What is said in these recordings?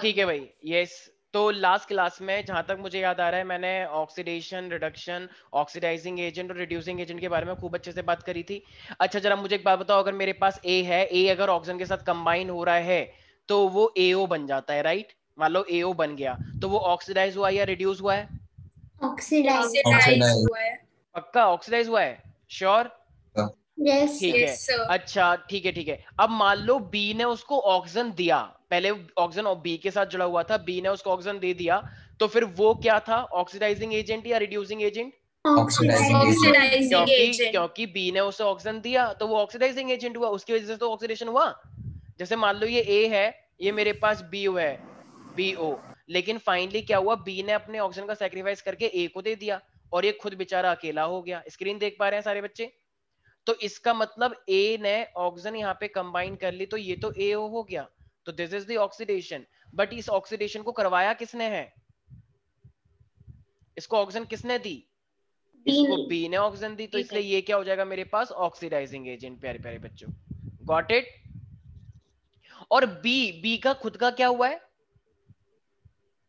ठीक है भाई, यस। तो लास्ट क्लास में जहां तक मुझे याद आ रहा है मैंने ऑक्सीडेशन, रिडक्शन, ऑक्सीडाइजिंग एजेंट और रिड्यूसिंग एजेंट के बारे में खूब अच्छे से बात करी थी। अच्छा जरा मुझे एक बात बताओ, अगर मेरे पास ए है, ए अगर ऑक्सीजन के साथ कंबाइन हो रहा है तो वो एओ बन जाता है, राइट? मान लो एओ बन गया तो वो ऑक्सीडाइज हुआ या रिड्यूस हुआ है? ऑक्सीडाइज। ऑक्सीडाइज हुआ है। पक्का ऑक्सीडाइज हुआ है? श्योर? यस ठीक है। अच्छा ठीक है ठीक है। अब मान लो बी ने उसको ऑक्सीजन दिया, पहले ऑक्सीजन बी के साथ जुड़ा हुआ था, बी ने उसको ऑक्सीजन दे दिया, तो फिर वो क्या था, ऑक्सीडाइजिंग एजेंट या reducing agent? Oxidising agent. Oxidising क्योंकि एजेंट। क्योंकि बी ने उसे ऑक्सीजन दिया तो वो ऑक्सीडाइजिंग एजेंट हुआ, उसकी वजह से तो ऑक्सीडेशन हुआ। जैसे मान लो ये ए है, ये मेरे पास बी ओ है, बी ओ, लेकिन फाइनली क्या हुआ, बी ने अपने ऑक्सीजन का सैक्रिफाइस करके ए को दे दिया और ये खुद बेचारा अकेला हो गया। स्क्रीन देख पा रहे हैं सारे बच्चे? तो इसका मतलब ए ने ऑक्सीजन यहाँ पे कंबाइन कर ली तो ये तो ए हो गया, तो this is the oxidation. But इस ऑक्सीडेशन को करवाया किसने है? इसको ऑक्सीजन किसने दी? इसको बी ने ऑक्सीजन दी, तो इसलिए ये क्या हो जाएगा मेरे पास, ऑक्सीडाइजिंग एजेंट। प्यारे प्यारे बच्चों, गॉट इट? और बी का खुद का क्या हुआ है?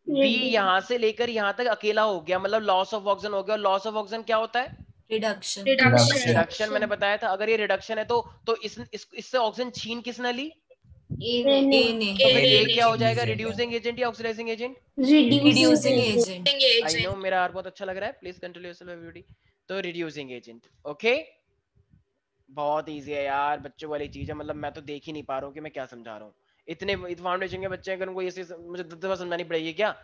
बी यहां से लेकर यहां तक अकेला हो गया, मतलब लॉस ऑफ ऑक्सीजन हो गया। और लॉस ऑफ ऑक्सीजन क्या होता है? रिडक्शन। रिडक्शन मैंने बताया था। अगर ये रिडक्शन है तो इससे ऑक्सीजन छीन किसने ली? ए ने। तो फिर ये क्या हो जाएगा, रिड्यूसिंग एजेंट या oxidising agent? Reducing agent. I know मेरा और बहुत अच्छा लग रहा है, प्लीज कंट्रोल योरसेल्फ एवरीबॉडी। तो रिड्यूसिंग एजेंट, ओके। बहुत इजी है यार, बच्चों वाली चीज है, मतलब मैं तो देख ही नहीं पा रहा हूँ कि मैं क्या समझा रहा हूँ। इतने फाउंडेशन के बच्चे अगर उनको ये मुझे 10 दफा समझानी पड़ेगी क्या?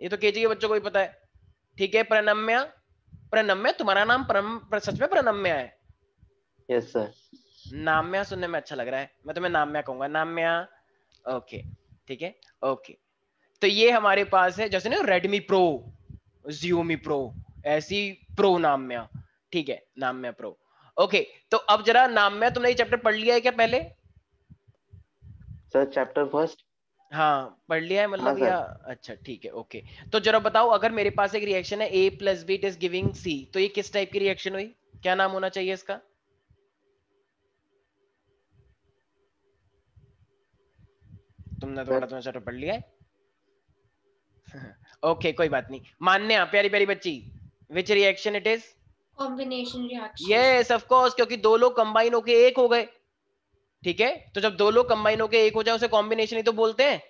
ये तो केजी के बच्चों को ही पता है। ठीक है, प्रणम्या, प्रणम्या तुम्हारा नाम सच में प्रणम्या है? Yes sir. नाम्या सुनने में अच्छा लग रहा है, मैं तुम्हें नाम्या कहूंगा, नाम्या। ओके ठीक है, ओके। तो ये हमारे पास है जैसे ना रेडमी प्रो, जियोमी प्रो, ऐसी प्रो नाम्या। ठीक है, नाम्या प्रो। ओके, तो अब जरा नाम्या, तुमने ये चैप्टर पढ़ लिया है क्या पहले? Sir chapter first. हाँ पढ़ लिया है हाँ मतलब, सर। या अच्छा ठीक है ओके। तो जरा बताओ, अगर मेरे पास एक रिएक्शन है A plus B it is giving C, तो ये किस टाइप की रिएक्शन हुई? क्या नाम होना चाहिए इसका? तुमने तो बड़ा तुम्हें चैप्टर पढ़ लिया है। ओके कोई बात नहीं। मान्या प्यारी प्यारी बच्ची, which reaction it is? Combination reaction. Yes of course, क्योंकि दो लोग कंबाइन होके एक हो गए। ठीक है, तो जब दो लोग कंबाइन होके एक हो जाए उसे कॉम्बिनेशन ही तो बोलते हैं।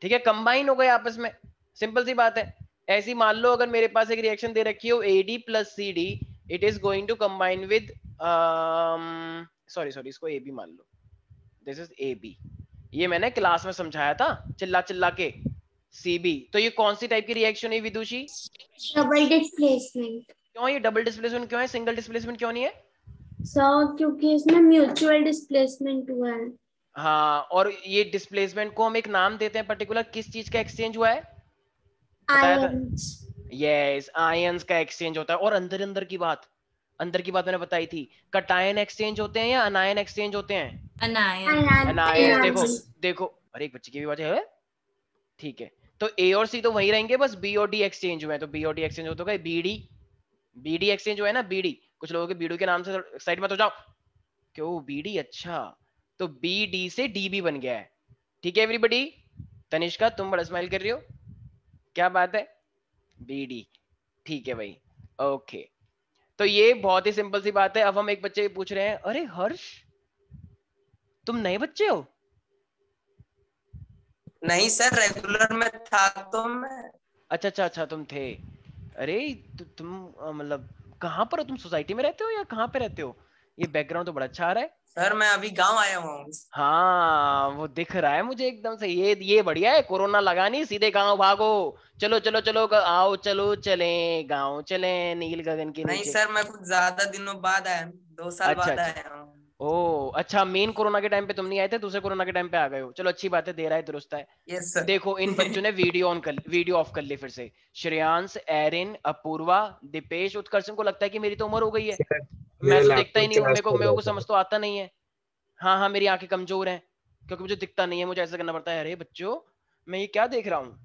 ठीक है, कंबाइन हो गए आपस में, सिंपल सी बात है। ऐसी मान लो अगर मेरे पास एक रिएक्शन दे रखी हो AD plus CD, it is going to combine with, sorry sorry इसको AB मान लो, दिस इज AB। ये मैंने क्लास में समझाया था चिल्ला चिल्ला के, CB। तो ये कौन सी टाइप की रिएक्शन है विदुषी? Double displacement. क्यों ये डबल डिस्प्लेसमेंट क्यों है, सिंगल डिस्प्लेसमेंट क्यों नहीं है? सर क्योंकि इसमें म्यूचुअल डिस्प्लेसमेंट हुआ है। हाँ, और ये डिस्प्लेसमेंट को हम एक नाम देते हैं पर्टिकुलर, किस चीज का एक्सचेंज हुआ है? बताया था, आयंस। यस आयंस का एक्सचेंज होता है। और अंदर अंदर की बात, अंदर की बात मैंने बताई थी, कटायन एक्सचेंज होते हैं या अनायन एक्सचेंज होते हैं? अनायन। देखो देखो, अरे एक बच्चे की भी बात है। ठीक है, तो ए और सी तो वही रहेंगे, बस बी और डी एक्सचेंज हुए हैं, तो बी और डी एक्सचेंज होता है बीडी, बीडी एक्सचेंज हुआ है ना, बीडी। कुछ लोगों के बीडू के नाम से साइड में तो जाओ, क्यों बीडी? अच्छा, तो बी डी से डीबी बन गया है। ठीक है एवरीबॉडी, तनिष्का तुम बड़ा स्माइल कर रही हो, क्या बात है? बीडी, ठीक है भाई, ओके। तो ये बहुत ही सिंपल सी बात है। अब हम एक बच्चे पूछ रहे हैं, अरे हर्ष तुम नए बच्चे हो? नहीं सर, रेगुलर में था तो मैं। अच्छा अच्छा अच्छा, तुम थे। अरे तुम मतलब कहाँ पर हो तुम, सोसाइटी में रहते हो या कहाँ पे रहते हो? ये बैकग्राउंड तो बड़ा अच्छा आ रहा है। सर मैं अभी गांव आया हूँ। हाँ वो दिख रहा है मुझे एकदम से, ये बढ़िया है, कोरोना लगा नहीं, सीधे गांव भागो। चलो चलो चलो आओ चलो चले गांव चले, नील गगन के नहीं नीचे। सर, मैं कुछ ज्यादा दिनों बाद आया, 2 साल अच्छा बाद अच्छा, आया हूँ। ओ अच्छा, मेन कोरोना के टाइम पे तुम नहीं आए थे, दूसरे कोरोना के टाइम पे आ गए हो। चलो अच्छी बात है, दे रहा है दुरुस्त है। Yes sir. देखो इन बच्चों ने वीडियो ऑफ कर ली फिर से। श्रेयांश, एरिन, अपूर्वा, दीपेश, उत्कर्षण को लगता है कि मेरी तो उम्र हो गई है, मैं मेरा तो देखता ही लैपटॉप नहीं हूँ, चार्ज कर मेरे रहा को था। समझ तो आता नहीं है। हाँ हाँ मेरी आंखें कमजोर हैं क्योंकि मुझे दिखता नहीं है, मुझे ऐसा करना पड़ता है। अरे बच्चों मैं ये क्या देख रहा हूँ,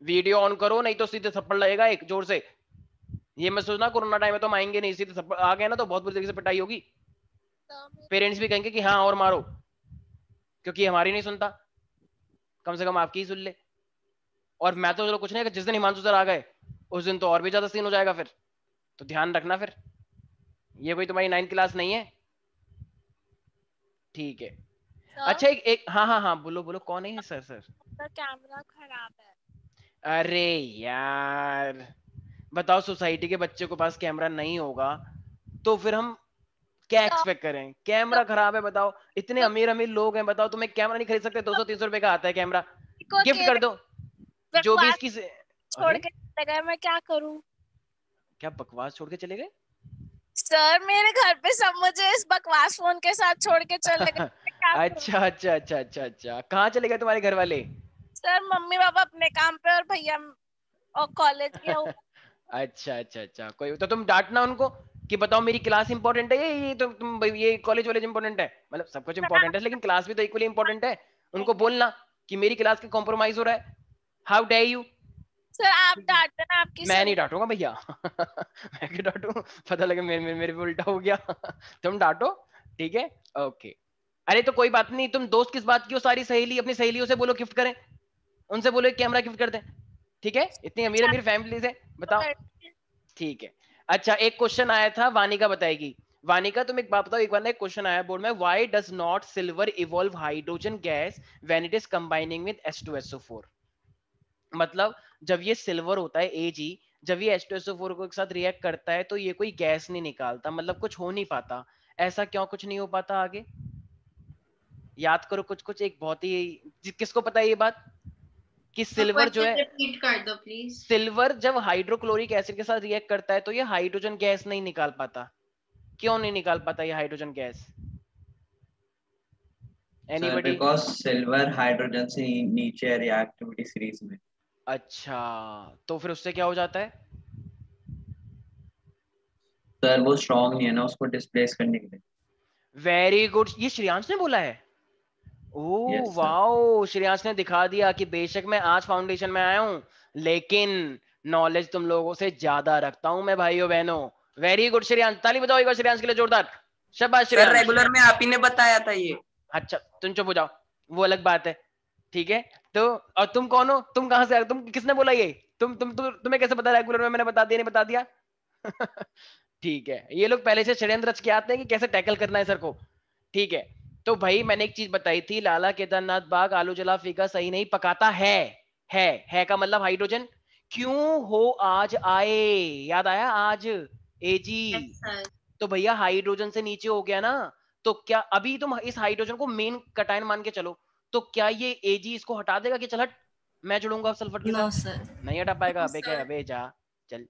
वीडियो ऑन करो नहीं तो सीधे थप्पड़ लगेगा एक जोर से। ये मैं सोचना कोरोना टाइम में तो हम आएंगे नहीं, सीधे थप्पड़ आ गए ना तो बहुत बुरी तरीके से पिटाई होगी। पेरेंट्स भी कहेंगे कि हाँ और मारो, क्योंकि हमारी नहीं सुनता। कम से कम आपकी ही सुन ले। और मैं तो चलो कुछ नहीं, जिस दिन हिमांशु सर आ गए उस दिन तो और भी ज्यादा सीन हो जाएगा फिर, तो ध्यान रखना फिर, ये कोई तुम्हारी 9th क्लास नहीं है, ठीक है। अच्छा एक हाँ हाँ हाँ बोलो बोलो, कौन है सर? सर कैमरा खराब है। अरे यार बताओ, सोसाइटी के बच्चे के पास कैमरा नहीं होगा तो फिर हम क्या एक्सपेक्ट करें? कैमरा खराब है बताओ, इतने अमीर अमीर लोग हैं, बताओ तुम्हें कैमरा नहीं खरीद सकते? 200-300 रुपए का आता है कैमरा, गिफ्ट कर दो जो भी इसकी छोड़ के चले गए, मैं क्या करूं? क्या बकवास छोड़ के चले गए? सर मेरे घर पे सब मुझे इस बकवास फोन के साथ छोड़ के चले गए। अच्छा अच्छा अच्छा अच्छा अच्छा, कहाँ चले गए तुम्हारे घर वाले? सर मम्मी पापा अपने काम पे और भैया और कॉलेज गया हुआ। अच्छा अच्छा अच्छा, कोई तो तुम डांटना उनको कि बताओ मेरी क्लास इंपॉर्टेंट है, ये तुम ये कॉलेज वॉलेज इंपॉर्टेंट है, मतलब सब कुछ इंपॉर्टेंट है लेकिन क्लास भी तो इक्वली इंपॉर्टेंट है। उनको बोलना कि मेरी क्लास के कॉम्प्रोमाइज हो रहा है। How dare you. सर आप डांट देना, आपकी मैं नहीं डांटूंगा भैया। मैं क्यों डांटूं, पता लगे मेरे पे उल्टा हो गया। तुम डांटो, ठीक है, ओके। अरे तो कोई बात नहीं, तुम दोस्त किस बात की हो? सारी सहेली अपनी सहेलियों से बोलो गिफ्ट करें, उनसे बोलो एक कैमरा गिफ्ट कर दें, ठीक है? इतनी अमीर अमीर फैमिली से, बताओ, ठीक है। अच्छा एक क्वेश्चन आया था, वानिका बताएगी। वानिका तुम एक बात बताओ, एक बार ना एक क्वेश्चन आया बोर्ड में, why does not silver evolve hydrogen gas when it is combining with H2SO4? मतलब जब ये सिल्वर होता है Ag, जब ये H2SO4 को एक साथ रिएक्ट करता है तो ये कोई गैस नहीं निकालता, मतलब कुछ हो नहीं पाता। ऐसा क्यों कुछ नहीं हो पाता? आगे याद करो कुछ कुछ, एक बहुत ही, किसको पता है ये बात कि सिल्वर जो है, रिपीट कर दो प्लीज। सिल्वर जब हाइड्रोक्लोरिक एसिड के साथ रिएक्ट करता है तो ये हाइड्रोजन गैस नहीं निकाल पाता। क्यों नहीं निकाल पाता ये hydrogen gas? Sir anybody? Because silver hydrogen से नीचे है रिएक्टिविटी सीरीज में। अच्छा तो फिर उससे क्या हो जाता है? सर वो स्ट्रांग नहीं है ना उसको डिस्प्लेस करने के लिए। वेरी गुड, ये श्रेयांश ने बोला है। ओह Yes, sir. वाओ, श्रेयांश ने दिखा दिया कि बेशक मैं आज फाउंडेशन में आया हूं लेकिन नॉलेज तुम लोगों से ज्यादा रखता हूं मैं, भाइयों बहनों। वेरी गुड श्रेयांश, ताली बजाओ एक बार श्रेयांश के लिए जोरदार, शाबाश सर श्रेयांश। रेगुलर में आप ही ने बताया था ये। अच्छा तुम चुप हो जाओ, वो अलग बात है, ठीक है। तो और तुम कौन हो, तुम कहां से आए, तुम किसने बोला ये? तुम्हें कैसे पता रेगुलर में मैंने बता दिया नहीं बता दिया? ठीक है, ये लोग पहले से षड्यंत्र रच के आते हैं कि कैसे टैकल करना है सर को, ठीक है। तो भाई मैंने एक चीज बताई थी, लाला केदारनाथ बाग आलू जला फीका सही नहीं पकाता है का मतलब हाइड्रोजन। क्यों हो आज आए, याद आया आज एजी? yes, तो भैया हाइड्रोजन से नीचे हो गया ना, तो क्या अभी तुम इस हाइड्रोजन को मेन कटायन मान के चलो, तो क्या ये एजी इसको हटा देगा कि चल हट मैं जुड़ूंगा सल्फर के नो साथ? सर। नहीं हटा पाएगा। अबे क्या अबे जा, चल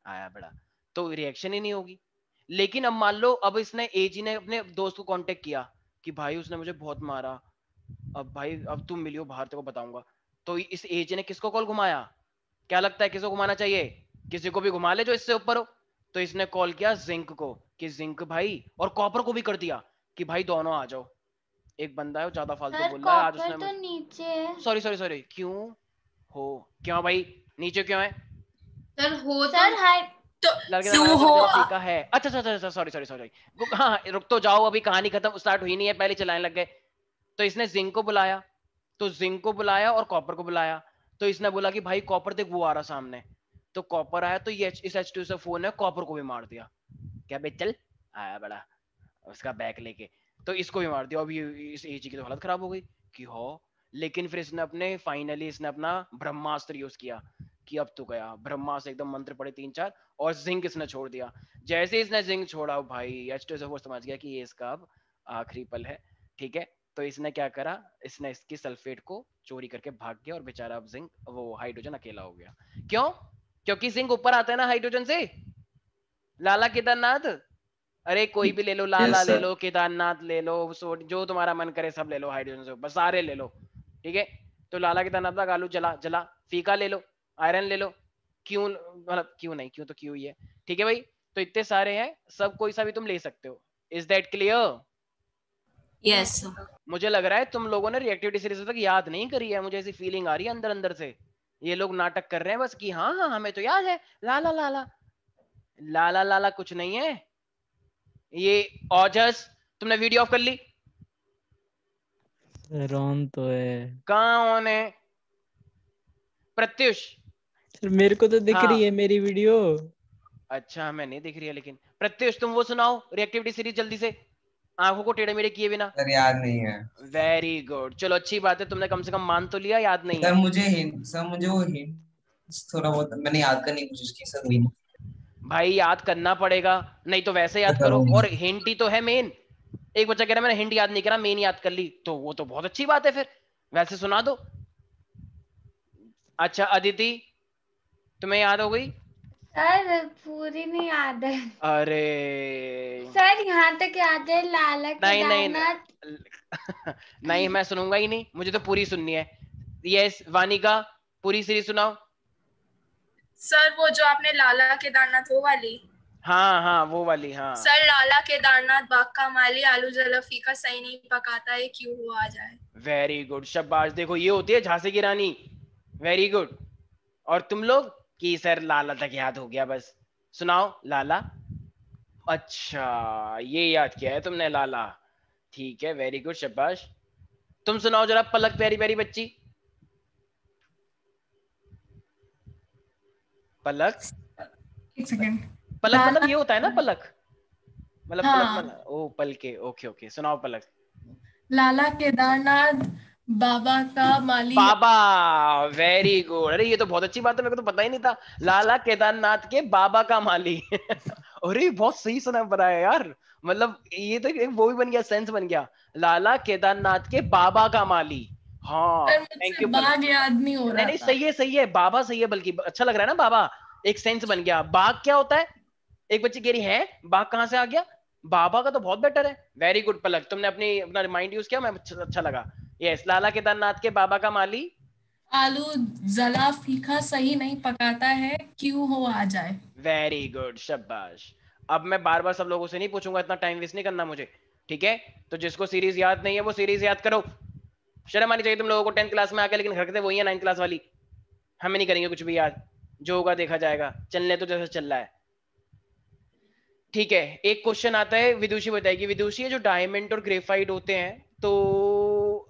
आया बड़ा, तो रिएक्शन ही नहीं होगी। लेकिन अब मान लो अब इसने एजी ने अपने दोस्त को कांटेक्ट किया कि भाई उसने मुझे बहुत मारा, अब भाई अब तुम मिलियो बाहर, तेरे को बताऊंगा। तो इस एजी ने किसको कॉल घुमाया? क्या लगता है किसको घुमाना चाहिए? किसी को भी घुमा ले जो इससे ऊपर हो। तो इसने कॉल किया जिंक को कि जिंक भाई, और कॉपर को भी कर दिया कि भाई दोनों आ जाओ। एक बंदा है वो ज्यादा फालतू बोल रहा है आज उसने, तो नीचे है। सॉरी सॉरी सॉरी, क्यों हो, क्यों भाई नीचे क्यों है? सर हो सर हाई क्यों हो फीका है? अच्छा अच्छा अच्छा सॉरी सॉरी सॉरी, हाँ रुक तो जाओ, अभी कहानी खत्म स्टार्ट हुई नहीं है, पहले चलाने लग गए। तो इसने जिंक को बुलाया, तो जिंक को बुलाया और कॉपर को बुलाया। तो इसने बोला कि भाई कॉपर देख वो आ रहा सामने, तो कॉपर आया तो ये इस H2SO4 ने कॉपर को भी मार दिया। क्या बे चल आया बड़ा उसका बैक लेके, तो इसको भी मार दिया। अभी इस एजी की तो हालत खराब हो गई कि हो। लेकिन फिर इसने अपने फाइनली इसने अपना ब्रह्मास्त्र यूज किया कि अब तो गया ब्रह्मास्त्र, एकदम मंत्र पड़े 3-4 और जिंक इसने छोड़ दिया। जैसे ही इसने जिंक छोड़ा भाई H2SO4 समझ गया कि ये इसका अब आखिरी पल है, ठीक है। तो इसने क्या करा, इसने इसकी सल्फेट को चोरी करके भाग गया और बेचारा अब जिंक वो हाइड्रोजन अकेला हो गया। क्यों? क्योंकि जिंक ऊपर आता है ना हाइड्रोजन से। लाला केदारनाथ, अरे कोई भी ले लो, लाला Yes, ले sir. लो, केदारनाथ ले लो, जो तुम्हारा मन करे सब ले लो, हाइड्रोजन से ऊपर सारे ले लो, ठीक है। तो लाला केदारनाथ का आलू जला जला, फीका ले लो, आयरन ले लो, क्यों मतलब क्यों नहीं, क्यों तो क्यों ही है, ठीक है भाई। तो इतने सारे हैं, सब कोई सा भी तुम ले सकते हो। Is that clear? यस। मुझे लग रहा है तुम लोगों ने रिएक्टिविटी सीरीज तक याद नहीं करी है, मुझे ऐसी फीलिंग आ रही है अंदर अंदर से। ये लोग नाटक कर रहे हैं बस कि हाँ हाँ हमें तो याद है, लाला लाला लाला लाला कुछ नहीं है ये। ऑजस तुमने वीडियो ऑफ कर ली? सर ऑन तो है। कहाँ ऑन है? प्रत्युष। सर मेरे को तो दिख हाँ। रही है मेरी वीडियो। अच्छा मैं नहीं दिख रही है लेकिन। प्रत्युष तुम वो सुनाओ रिएक्टिविटी सीरीज जल्दी से, आंखों को टेढ़े मेढ़े किए बिना। सर याद नहीं है। वेरी गुड, चलो अच्छी बात है, तुमने कम से कम मान तो लिया, याद नहीं सर है। मुझे वो हिंट थोड़ा बहुत मैंने याद करने की कोशिश की सर, हुई भाई याद करना पड़ेगा, नहीं तो वैसे याद करो, और हिंट ही तो है मेन। एक बच्चा कह रहा है मैंने हिंट याद नहीं करा, मेन याद कर ली, तो वो तो बहुत अच्छी बात है फिर, वैसे सुना दो। अच्छा अदिति, तुम्हें याद हो गई? सर पूरी नहीं याद है। अरे सर यहाँ तक याद है, लाला नहीं नहीं केदारनाथ। नहीं मैं सुनूंगा ही नहीं, मुझे तो पूरी सुननी है। यस वानिका, पूरी सीरीज सुनाओ। सर वो जो आपने लाला केदारनाथ वो वाली। हाँ हाँ वो वाली, हाँ। सर लाला केदारनाथ बाग का माली आलू जला फीका सही नहीं पकाता है क्यों हो आ जाए। वेरी गुड, शाबाश, देखो ये होती है झांसी की रानी। Very good. और तुम लोग कि सर लाला तक याद हो गया बस, सुनाओ लाला। अच्छा ये याद किया है तुमने लाला, ठीक है वेरी गुड शाबाश। तुम सुनाओ जरा पलक प्यारी प्यारी बच्ची। पलक, एक सेकंड। पलक मतलब ये होता है ना पलक, मतलब हाँ। पलक मतलब ओ पल के, ओके ओके सुनाओ पलक। लाला केदारनाथ बाबा का माली। बाबा, वेरी गुड, अरे ये तो बहुत अच्छी बात है, मेरे को तो पता ही नहीं था। लाला केदारनाथ के बाबा का माली अरे बहुत सही सुना बनाया यार, मतलब ये तो एक वो भी बन गया, सेंस बन गया, लाला केदारनाथ के बाबा का माली। हाँ थैंक यू। बाग याद नहीं हो रहा नहीं था। सही है बाबा सही है, बल्कि अच्छा लग रहा है ना बाबा, एक सेंस बन गया। बाग क्या होता है? एक बच्ची कह रही है बाग कहाँ से आ गया, बाबा का तो बहुत बेटर है। वेरी गुड पलक, तुमने अपना माइंड यूज किया, मैं अच्छा लगा। यस, लाला केदारनाथ के बाबा का माली आलू जला फीका सही नहीं पकाता है क्यों हो आ जाए। वेरी गुड शाबाश। अब मैं बार बार सब लोगों से नहीं पूछूंगा, इतना टाइम वेस्ट नहीं करना मुझे, ठीक है? तो जिसको सीरीज याद नहीं है वो सीरीज याद करो। शर्म आनी चाहिए तुम लोगों को 10th क्लास में आके, लेकिन हरकतें वही है 9th क्लास वाली। हमें नहीं करेंगे कुछ भी याद, जो होगा देखा जाएगा, चलने तो जैसे चल रहा है। ठीक है, एक क्वेश्चन आता है, विदुषी बताएगी। विदुषी, जो डायमंड और ग्रेफाइट होते हैं तो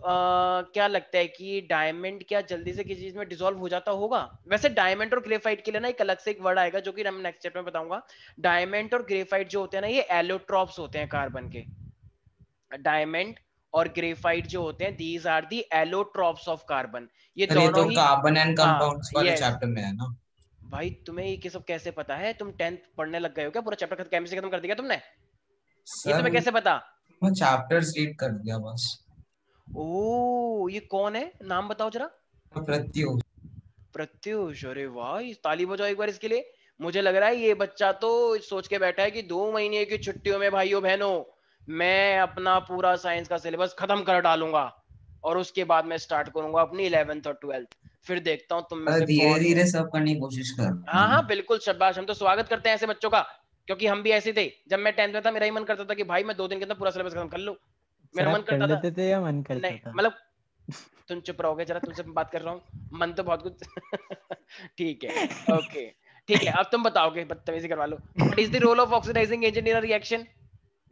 क्या लगता है कि डायमंड क्या जल्दी से किसी चीज में डिसॉल्व हो जाता होगा? वैसे डायमंड और ग्रेफाइट के लिए ना एक अलग से एक वर्ड आएगा जो कि मैं नेक्स्ट चैप्टर में बताऊंगा। डायमंड और ग्रेफाइट जो होते हैं ना, ये एलोट्रॉप्स होते हैं कार्बन के। डायमंड और ग्रेफाइट जो होते हैं, these are the allotropes of carbon. ये दोनों ही कार्बन एंड कंपाउंड्स वाले yes। चैप्टर में है ना। भाई तुम्हें ये सब कैसे पता है? तुम 10th पढ़ने लग गए हो क्या? पूरा चैप्टर केमिस्ट्री खत्म कर दिया तुमने? ये तुम्हें कैसे पता? मैं चैप्टर्स रीड कर दिया बस। ओ ये कौन है, नाम बताओ जरा। प्रत्युष। प्रत्युष, अरे वाह, ताली बजाओ एक बार इसके लिए। मुझे लग रहा है ये बच्चा तो सोच के बैठा है कि 2 महीने की छुट्टियों में भाइयों बहनों मैं अपना पूरा साइंस का सिलेबस खत्म कर डालूंगा और उसके बाद मैं स्टार्ट करूंगा अपनी 11th और 12th। फिर देखता हूँ तुम में से धीरे कौन। धीरे सब करने की कोशिश कर। हाँ हाँ बिल्कुल शाबाश, हम तो स्वागत करते हैं ऐसे बच्चों का, क्योंकि हम भी ऐसे थे। जब मैं 10th में था मेरा ही मन करता था कि भाई मैं 2 दिन के अंदर पूरा सिलेबस खत्म कर लूं, मेरा मन करता था। थे या मन करता नहीं था? मतलब तुम चुप रहोगे जरा, तुमसे बात कर रहा हूँ, मन तो बहुत कुछ ठीक है ओके ठीक है। अब तुम बताओगे, बदतमीजी करवा लो। What is the role of oxidising agent in a reaction?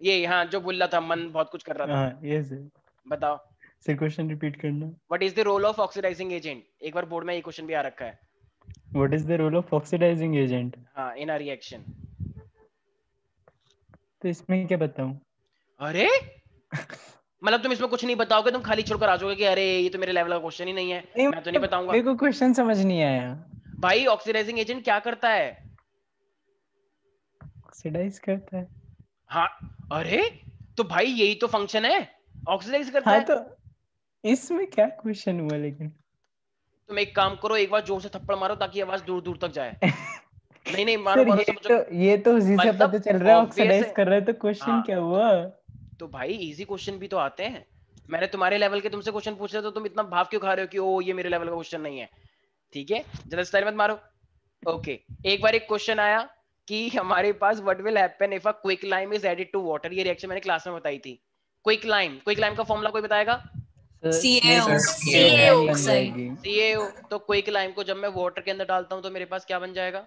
ये हाँ जो बोल रहा था, मन बहुत कुछ कर रहा था। हाँ ये सर। बताओ सर क्वेश्चन रिपीट करना। What is the role of oxidising agent? एक बार बोर्ड में ये क्वेश्चन भी आ रखा है। What is the role of oxidising agent? हाँ इन अ रिएक्शन। तो इसमें क्या बताऊं? अरे मतलब तुम इसमें कुछ नहीं बताओगे, तुम खाली छोड़कर आ जाओगे कि अरे ये तो मेरे लेवल का क्वेश्चन ही नहीं है, मैं तो नहीं बताऊंगा। मेरे को क्वेश्चन समझ नहीं आया। भाई ऑक्सीडाइजिंग एजेंट क्या करता है? ऑक्सीडाइज करता है। हाँ अरे तो भाई यही तो फंक्शन है, ऑक्सीडाइज करता हाँ है। तो इसमें क्या क्वेश्चन हुआ लेकिन? तुम एक काम करो, एक बार जोर से थप्पड़ मारो ताकि आवाज दूर दूर तक जाए। नहीं मारो सर, मारो, ये तो उसी से मतलब पता चल रहा है obvious ऑक्सीडाइज है। कर रहा है, तो क्वेश्चन हाँ। क्या हुआ? तो भाई इजी क्वेश्चन भी तो आते हैं। मैंने तुम्हारे लेवल के तुमसे क्वेश्चन पूछे तो तुम इतना भाव क्यों खा रहे हो कि ओ ये मेरे लेवल का क्वेश्चन नहीं है? ठीक है जरा स्टाइल मत मारो। ओके एक बार एक क्वेश्चन आया कि हमारे पास what will happen if a quick lime is added to water. ये रिएक्शन मैंने क्लास में बताई थी। क्विक लाइम का फॉर्मूला कोई बताएगा? CaO। तो क्विक लाइम को जब मैं वाटर के अंदर डालता हूं तो मेरे पास क्या बन जाएगा?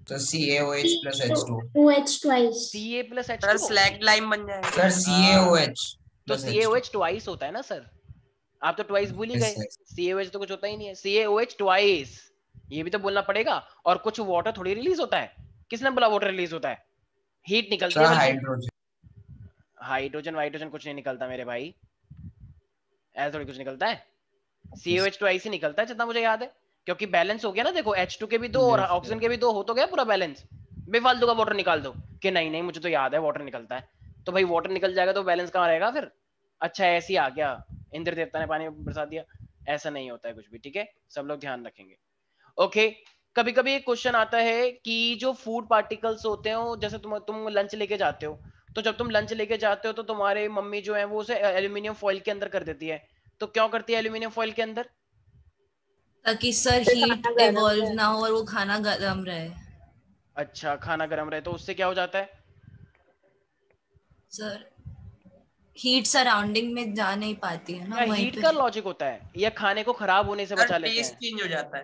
तो CaOH plus H2। OH twice। Ca plus sir H2। Slag lime बन जाएगा। सर CaOH तो plus H2। CaOH ट्वाइस होता है ना सर। आप तो ट्वाइस भूल ही Yes, गए, yes. CaOH तो कुछ होता ही नहीं है, CaOH ट्वाइस, ये भी तो बोलना पड़ेगा। और कुछ वाटर थोड़ी रिलीज होता है, किसने बोला वाटर रिलीज होता है? हीट निकलती है सर बल्कि। हाइड्रोजन, हाइड्रोजन वाइड्रोजन कुछ नहीं निकलता मेरे भाई, ऐसा थोड़ी कुछ निकलता है। CaOH ट्वाइस ही निकलता है जितना मुझे याद है, क्योंकि बैलेंस हो गया ना। देखो H2 के भी दो और ऑक्सीजन के भी दो, हो तो गया पूरा बैलेंस। बेफालतू का वाटर निकाल दो कि नहीं नहीं मुझे तो याद है वाटर निकलता है, तो भाई वाटर निकल जाएगा तो बैलेंस कहाँ रहेगा फिर? अच्छा ऐसे ही आ गया, इंद्र देवता ने पानी बरसा दिया, ऐसा नहीं होता है कुछ भी, ठीक है, सब लोग ध्यान रखेंगे। ओके, कभी कभी एक क्वेश्चन आता है कि जो फूड पार्टिकल्स होते हैं, जैसे तुम लंच लेके जाते हो, तो जब तुम लंच लेके जाते हो तो तुम्हारे मम्मी जो है वो उसे एल्यूमिनियम फॉइल के अंदर कर देती है, तो क्यों करती है एल्यूमिनियम फॉइल के अंदर? ताकि सर हीट इवॉल्व ना हो और वो खाना गर्म रहे। अच्छा, खाना गर्म रहे, तो उससे क्या हो जाता है सर? हीट सराउंडिंग में जा नहीं पाती है ना, क्या वहीं हीट पे। का लॉजिक होता है, या खाने को खराब होने से बचा लेते टेस्ट हैं? चेंज हो जाता है।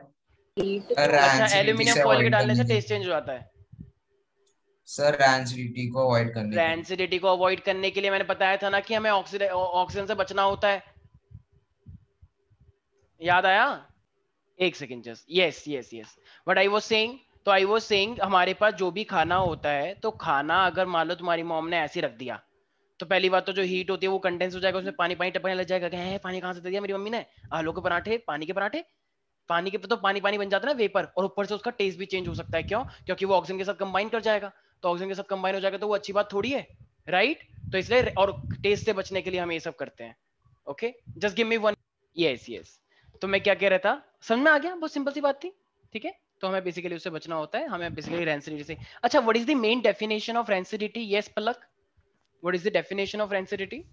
सर अच्छा, रैंसिडिटी एल्यूमिनियम से फॉइल के अवॉइड डालने से करने के टेस्ट चेंज हो जाता है। सर रैंसिडिटी को अवॉइड करने के लिए। रैंसिडिटी को अवॉइड करने के लिए मैंने बताया था ना कि हमें ऑक्सीजन से बचना होता है, याद आया? एक second just, yes yes yes, but I was saying, तो आई वाज सेइंग हमारे पास जो भी खाना होता है, तो खाना अगर मान लो तुम्हारी मॉम ने ऐसे रख दिया, तो पहली बात तो जो हीट होती है वो कंडेंस हो जाएगा, उसमें पानी पानी टपकने लग जाएगा, कि पानी कहाँ से दे दिया मेरी मम्मी ने, आलू के पराठे, पानी के पराठे, पानी के तो पानी पानी बन जाता है ना वेपर, और ऊपर से उसका टेस्ट भी चेंज हो सकता है। क्यों? क्योंकि वो ऑक्सीजन के साथ कंबाइन कर जाएगा, तो ऑक्सीजन के साथ कंबाइन हो जाएगा तो वो अच्छी बात थोड़ी है, राइट? तो इसलिए, और टेस्ट से बचने के लिए हम ये सब करते हैं। Okay, just give me one. Yes yes, तो मैं क्या कह रहा था, समझ में आ गया? बहुत सिंपल सी बात थी, ठीक है। तो हमें बेसिकली उससे बचना होता है, हमें बेसिकली रैंसिडिटी से। अच्छा, what is the main definition of rancidity? Yes Palak, what is the definition of rancidity?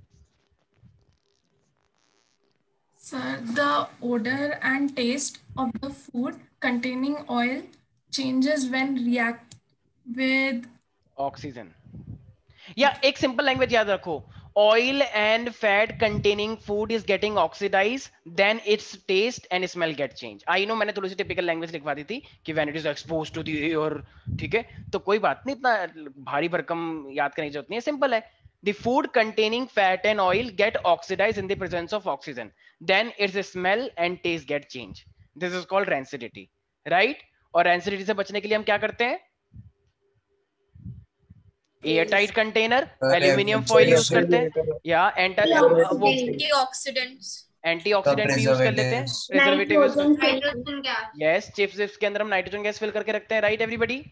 Sir, the odor and taste of the food containing oil changes when react with oxygen, या एक simple language याद रखो, oil and fat containing food is getting oxidise, then its taste and smell get change. I know मैंने थोड़ी सी typical language लिखवा दी थी कि when it is expose to the air, ठीक है, तो कोई बात नहीं, इतना भारी भरकम याद करने की जरूरत नहीं है, सिंपल है। The food containing fat and oil get oxidized in the presence of oxygen, then its smell and taste get changed. This is called rancidity, right? और rancidity से बचने के लिए हम क्या करते हैं? Air tight container, aluminium foil use करते हैं, या एंटीऑक्सीडेंट भी यूज कर लेते हैं, प्रिजर्वेटिव यूज करते हैं। यस, चिप्स के अंदर हम नाइट्रोजन गैस फिल करके रखते हैं, राइट एवरीबॉडी?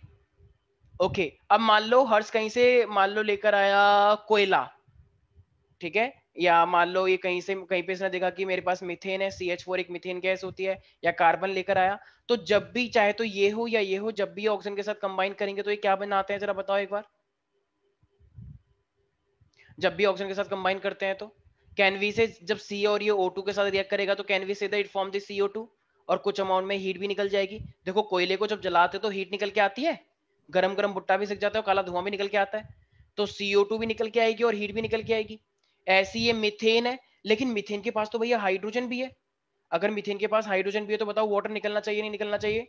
ओके, अब मान लो हर्ष कहीं से मान लो लेकर आया कोयला, ठीक है, या मान लो ये कहीं पे इसने देखा कि मेरे पास मीथेन है, CH4 एक मीथेन गैस होती है, या कार्बन लेकर आया, तो जब भी चाहे तो ये हो या ये हो, जब भी ऑक्सीजन के साथ कंबाइन करेंगे तो ये क्या बनाते हैं, जरा बताओ एक बार। जब भी ऑक्सीजन के साथ कंबाइन करते हैं तो कैन वी से, जब C और ये O2 के साथ रिएक्ट करेगा तो can we say that it form the CO2, और कुछ अमाउंट में हीट भी निकल जाएगी। देखो कोयले को जब जलाते तो हीट निकल के आती है, गरम गरम भुट्टा भी सिक जाता है, काला धुआं भी निकल के आता है, तो CO2 भी निकल के आएगी और हीट भी निकल के आएगी। ऐसी ये मीथेन है, लेकिन मीथेन के पास तो भैया हाइड्रोजन भी है। अगर मीथेन के पास हाइड्रोजन भी है तो बताओ वाटर निकलना चाहिए नहीं निकलना चाहिए?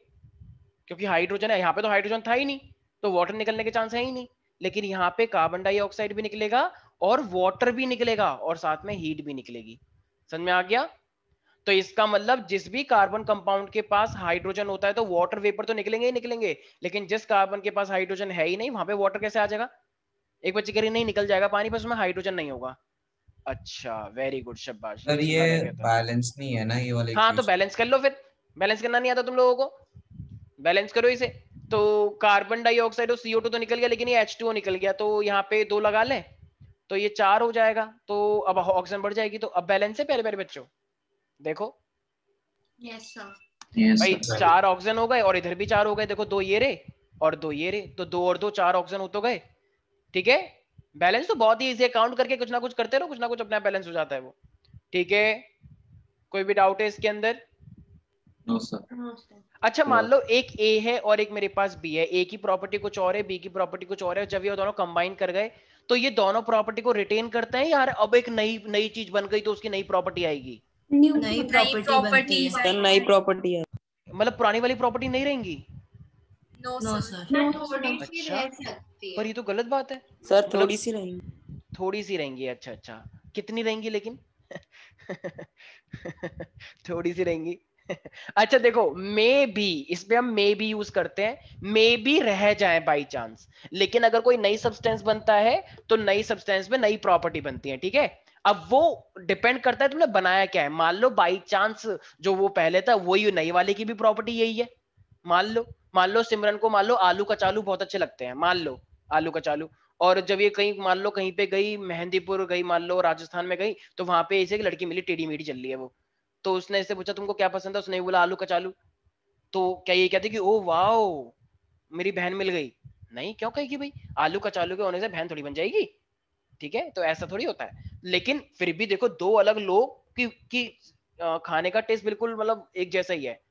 क्योंकि हाइड्रोजन है, यहाँ पे तो हाइड्रोजन था ही नहीं, तो वाटर निकलने के चांस है ही नहीं। लेकिन यहाँ पे कार्बन डाइऑक्साइड भी निकलेगा और वाटर भी निकलेगा और साथ में हीट भी निकलेगी। समझ में आ गया? तो इसका मतलब जिस भी कार्बन कंपाउंड के पास हाइड्रोजन होता है तो वाटर वेपर तो निकलेंगे ही निकलेंगे, लेकिन जिस कार्बन के पास हाइड्रोजन है ही नहीं वहां पे वाटर कैसे आ जाएगा? एक बच्चे कह रही नहीं निकल जाएगा पानी, बस उसमें हाइड्रोजन नहीं होगा। अच्छा, वेरी गुड, शाबाश। सर ये बैलेंस नहीं है ना ये वाला। हाँ तो बैलेंस कर लो फिर, बैलेंस करना नहीं आता तुम लोगों को, बैलेंस करो इसे। तो कार्बन डाइऑक्साइड और CO2 तो निकल गया, लेकिन ये H2O निकल गया, तो यहाँ पे 2 लगा लें तो ये 4 हो जाएगा, तो अब ऑक्सीजन बढ़ जाएगी। तो अब बैलेंस है प्यारे प्यारे बच्चों, देखो। यस सर, भाई 4 ऑक्सीजन हो गए और इधर भी 4 हो गए, देखो 2 ये रे और 2 ये रे, तो 2 और 2 4 ऑक्सीजन हो तो गए, ठीक है। बैलेंस तो बहुत ही इजी है, काउंट करके कुछ ना कुछ करते रहो, कुछ ना कुछ अपना बैलेंस हो जाता है वो, ठीक है। कोई भी डाउट है इसके अंदर? No sir. अच्छा मान लो एक A है और एक मेरे पास B है, A की प्रॉपर्टी कुछ और है, B की प्रॉपर्टी कुछ और है, जब ये दोनों कंबाइन कर गए तो ये दोनों प्रॉपर्टी को रिटेन करते हैं यार, अब एक नई चीज बन गई तो उसकी नई प्रॉपर्टी आएगी, नई प्रॉपर्टी है, नई प्रॉपर्टी है, मतलब पुरानी वाली प्रॉपर्टी नहीं रहेंगी। No sir. अच्छा, पर ये तो गलत बात है सर थोड़ी सी रहेंगी। थोड़ी सी रहेंगी, अच्छा अच्छा, कितनी रहेंगी लेकिन? थोड़ी सी रहेंगी। अच्छा देखो, मे बी, इस पे हम मे बी यूज करते हैं, मे बी रह जाए बाई चांस। लेकिन अगर कोई नई सब्सटेंस बनता है तो नई सब्सटेंस में नई प्रॉपर्टी बनती है, ठीक है। अब वो डिपेंड करता है तुमने बनाया क्या है। मान लो बाई चांस जो वो पहले था वही नई वाले की भी प्रॉपर्टी यही है। मान लो सिमरन को, मान लो आलू कचालू बहुत अच्छे लगते हैं, मान लो आलू कचालू। और जब ये कहीं, मान लो कहीं पे गई, मेहंदीपुर गई, मान लो राजस्थान में गई, तो वहां पे ऐसे एक लड़की मिली, टेढ़ी मेढ़ी चल रही है वो। तो उसने इससे पूछा तुमको क्या पसंद है, उसने बोला आलू कचालू। तो क्या ये कहते कि ओ वाओ मेरी बहन मिल गई? नहीं, क्यों कहेगी भाई? आलू कचालू के होने से बहन थोड़ी बन जाएगी, ठीक है। तो ऐसा थोड़ी होता है। लेकिन फिर भी देखो, दो अलग लोग की खाने का टेस्ट बिल्कुल मतलब एक जैसा ही है।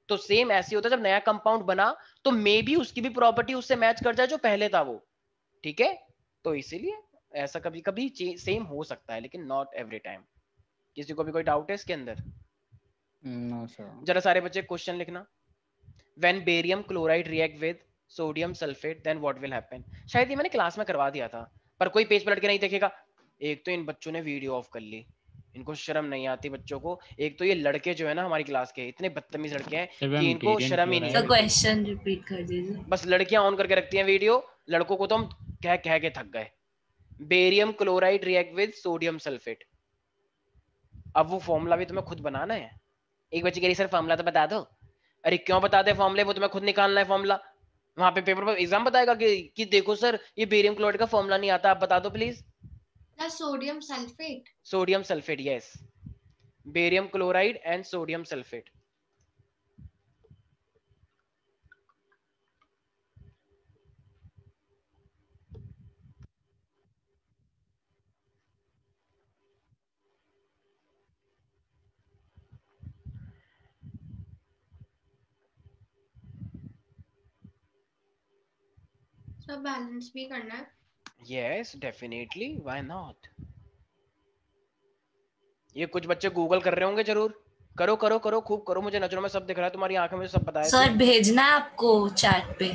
तो सेम ऐसे होता है जब नया कंपाउंड बना, तो मे बी उसकी भी प्रॉपर्टी उससे मैच कर जाए जो पहले था वो, ठीक है। तो इसीलिए ऐसा कभी कभी सेम हो सकता है, लेकिन नॉट एवरी टाइम। किसी को भी कोई डाउट है इसके अंदर? No sir. जरा सारे बच्चे क्वेश्चन लिखना। When barium chloride react with sodium sulfate, then what will happen? शायद ये मैंने क्लास में करवा दिया था, पर कोई पेज पलट के नहीं देखेगा। एक तो इन बच्चों ने वीडियो ऑफ कर ली, इनको शर्म नहीं आती बच्चों को। एक तो ये लड़के जो है ना हमारी क्लास के, इतने बदतमीज लड़के हैं कि इनको शर्म ही नहीं है। क्वेश्चन रिपीट कर दीजिए। बस लड़कियां ऑन करके रखती हैं वीडियो, लड़कों को तो हम कह कह के थक गए। Barium chloride react with sodium sulphate. अब वो फॉर्मूला भी तुम्हें खुद बनाना है। एक बच्चे कह रही सर फॉर्मूला तो बता दो। अरे क्यों बता दे फॉर्मूले, वो तुम्हें खुद निकालना है फॉर्मूला। वहां पे पेपर पर एग्जाम बताएगा कि देखो सर ये बेरियम क्लोराइड का फॉर्मूला नहीं आता, आप बता दो please. Sodium sulphate. Sodium sulphate, yes, barium chloride and sodium sulphate. सब बैलेंस भी करना है। Yes definitely, why not. ये कुछ बच्चे गूगल कर रहे होंगे जरूर। करो करो करो, खूब करो, मुझे नजरों में सब दिख रहा है, तुम्हारी आंखों में सब पता है। सर भेजना है आपको चैट पे।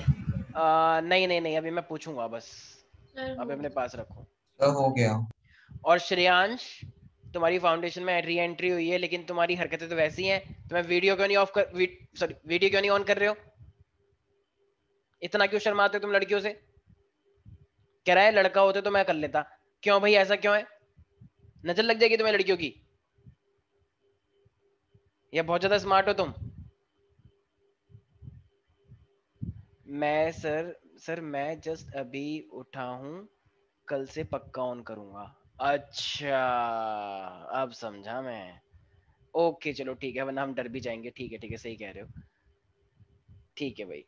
नहीं नहीं नहीं, अभी मैं पूछूंगा बस, अभी अपने पास रखो। हो गया। और श्रेयांश, तुम्हारी फाउंडेशन में री एंट्री हुई है, लेकिन तुम्हारी हरकतें तो वैसी हैं। तुम्हें वीडियो क्यों नहीं ऑफ कर, सॉरी वीडियो क्यों नहीं ऑन कर रहे हो? इतना क्यों शर्माते हो तुम लड़कियों से? कह रहा है लड़का होते तो मैं कर लेता। क्यों भाई, ऐसा क्यों है? नजर लग जाएगी तुम्हें लड़कियों की, या बहुत ज्यादा स्मार्ट हो तुम? मैं सर मैं जस्ट अभी उठा हूं, कल से पक्का ऑन करूंगा। अच्छा, अब समझा मैं। ओके चलो ठीक है, वरना हम डर भी जाएंगे। ठीक है सही कह रहे हो। ठीक है भाई,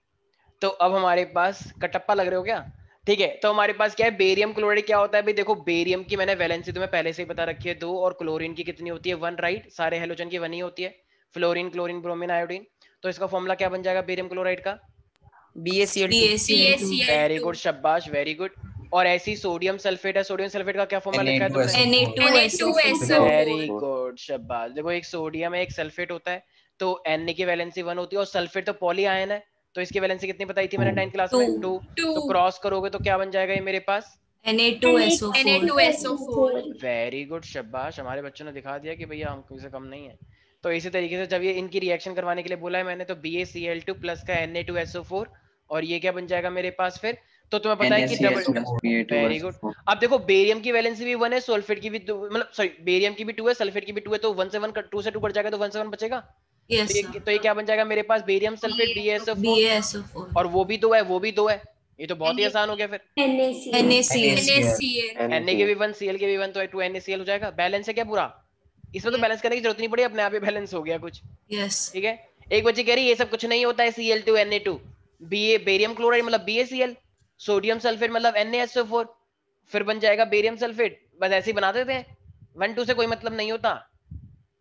तो अब हमारे पास कटप्पा लग रहे हो क्या? ठीक है, तो हमारे पास क्या है, बेरियम क्लोराइड क्या होता है भाई? देखो बेरियम की मैंने वैलेंसी तुम्हें पहले से ही बता रखी है 2, और क्लोरीन की कितनी होती है 1, राइट। सारे हेलोजन की 1 ही होती है, फ्लोरीन क्लोरीन ब्रोमीन आयोडीन। तो इसका फॉर्मूला क्या बन जाएगा बेरियम क्लोराइड का? BaCl2। वेरी गुड, शाबाश, वेरी गुड। और ऐसी सोडियम सल्फेट है, सोडियम सल्फेट का क्या फॉर्मूला लिखा है तुमने? Na2SO4। वेरी गुड, शाबाश। देखो एक सोडियम है एक सल्फेट होता है, तो Na की वैलेंसी 1 होती है, और सल्फेट तो पॉली आयन है, तो इसकी वैलेंसी कितनी बताई थी मैंने 9th क्लास में? 2। तो क्रॉस करोगे तो क्या बन जाएगा ये मेरे पास? Na2SO4। वेरी गुड, शाबाश। हमारे बच्चों ने दिखा दिया कि भैया हम किसी से कम नहीं है। तो इसी तरीके से जब ये इनकी रिएक्शन करवाने के लिए बोला है मैंने, तो BaCl2 प्लस का Na2SO4, और ये क्या बन जाएगा मेरे पास फिर? तो तुम्हें पता है कि डबल, वेरी गुड। अब देखो बेरियम की वैलेंसी भी 1 है, सल्फेट की भी 2, मतलब सॉरी बेरियम की भी 2 है, सल्फेट की भी 2 है, तो 1 से 1 2 से 2 बढ़ जाएगा, तो 1 से 1 बचेगा। तो ये क्या बन जाएगा मेरे पास? बेरियम सल्फेट BaSO4, और वो भी 2 है, वो भी 2 है। ये तो बहुत ही आसान हो गया फिर। Na के भी 1, Cl के भी 1, तो 2 NaCl हो जाएगा। बैलेंस है क्या पूरा? इसमें तो बैलेंस करने की जरूरत नहीं पड़ी, अपने आप ही बैलेंस हो गया कुछ। ठीक है। एक बच्ची कह रही ये सब कुछ नहीं होता है, Cl2 Na2, बेरियम क्लोराइड मतलब BaCl, सोडियम सल्फेट मतलब NaSO4, फिर बन जाएगा बेरियम सल्फेट। बस ऐसे ही बना देते हैं, 1 2 से कोई मतलब नहीं होता।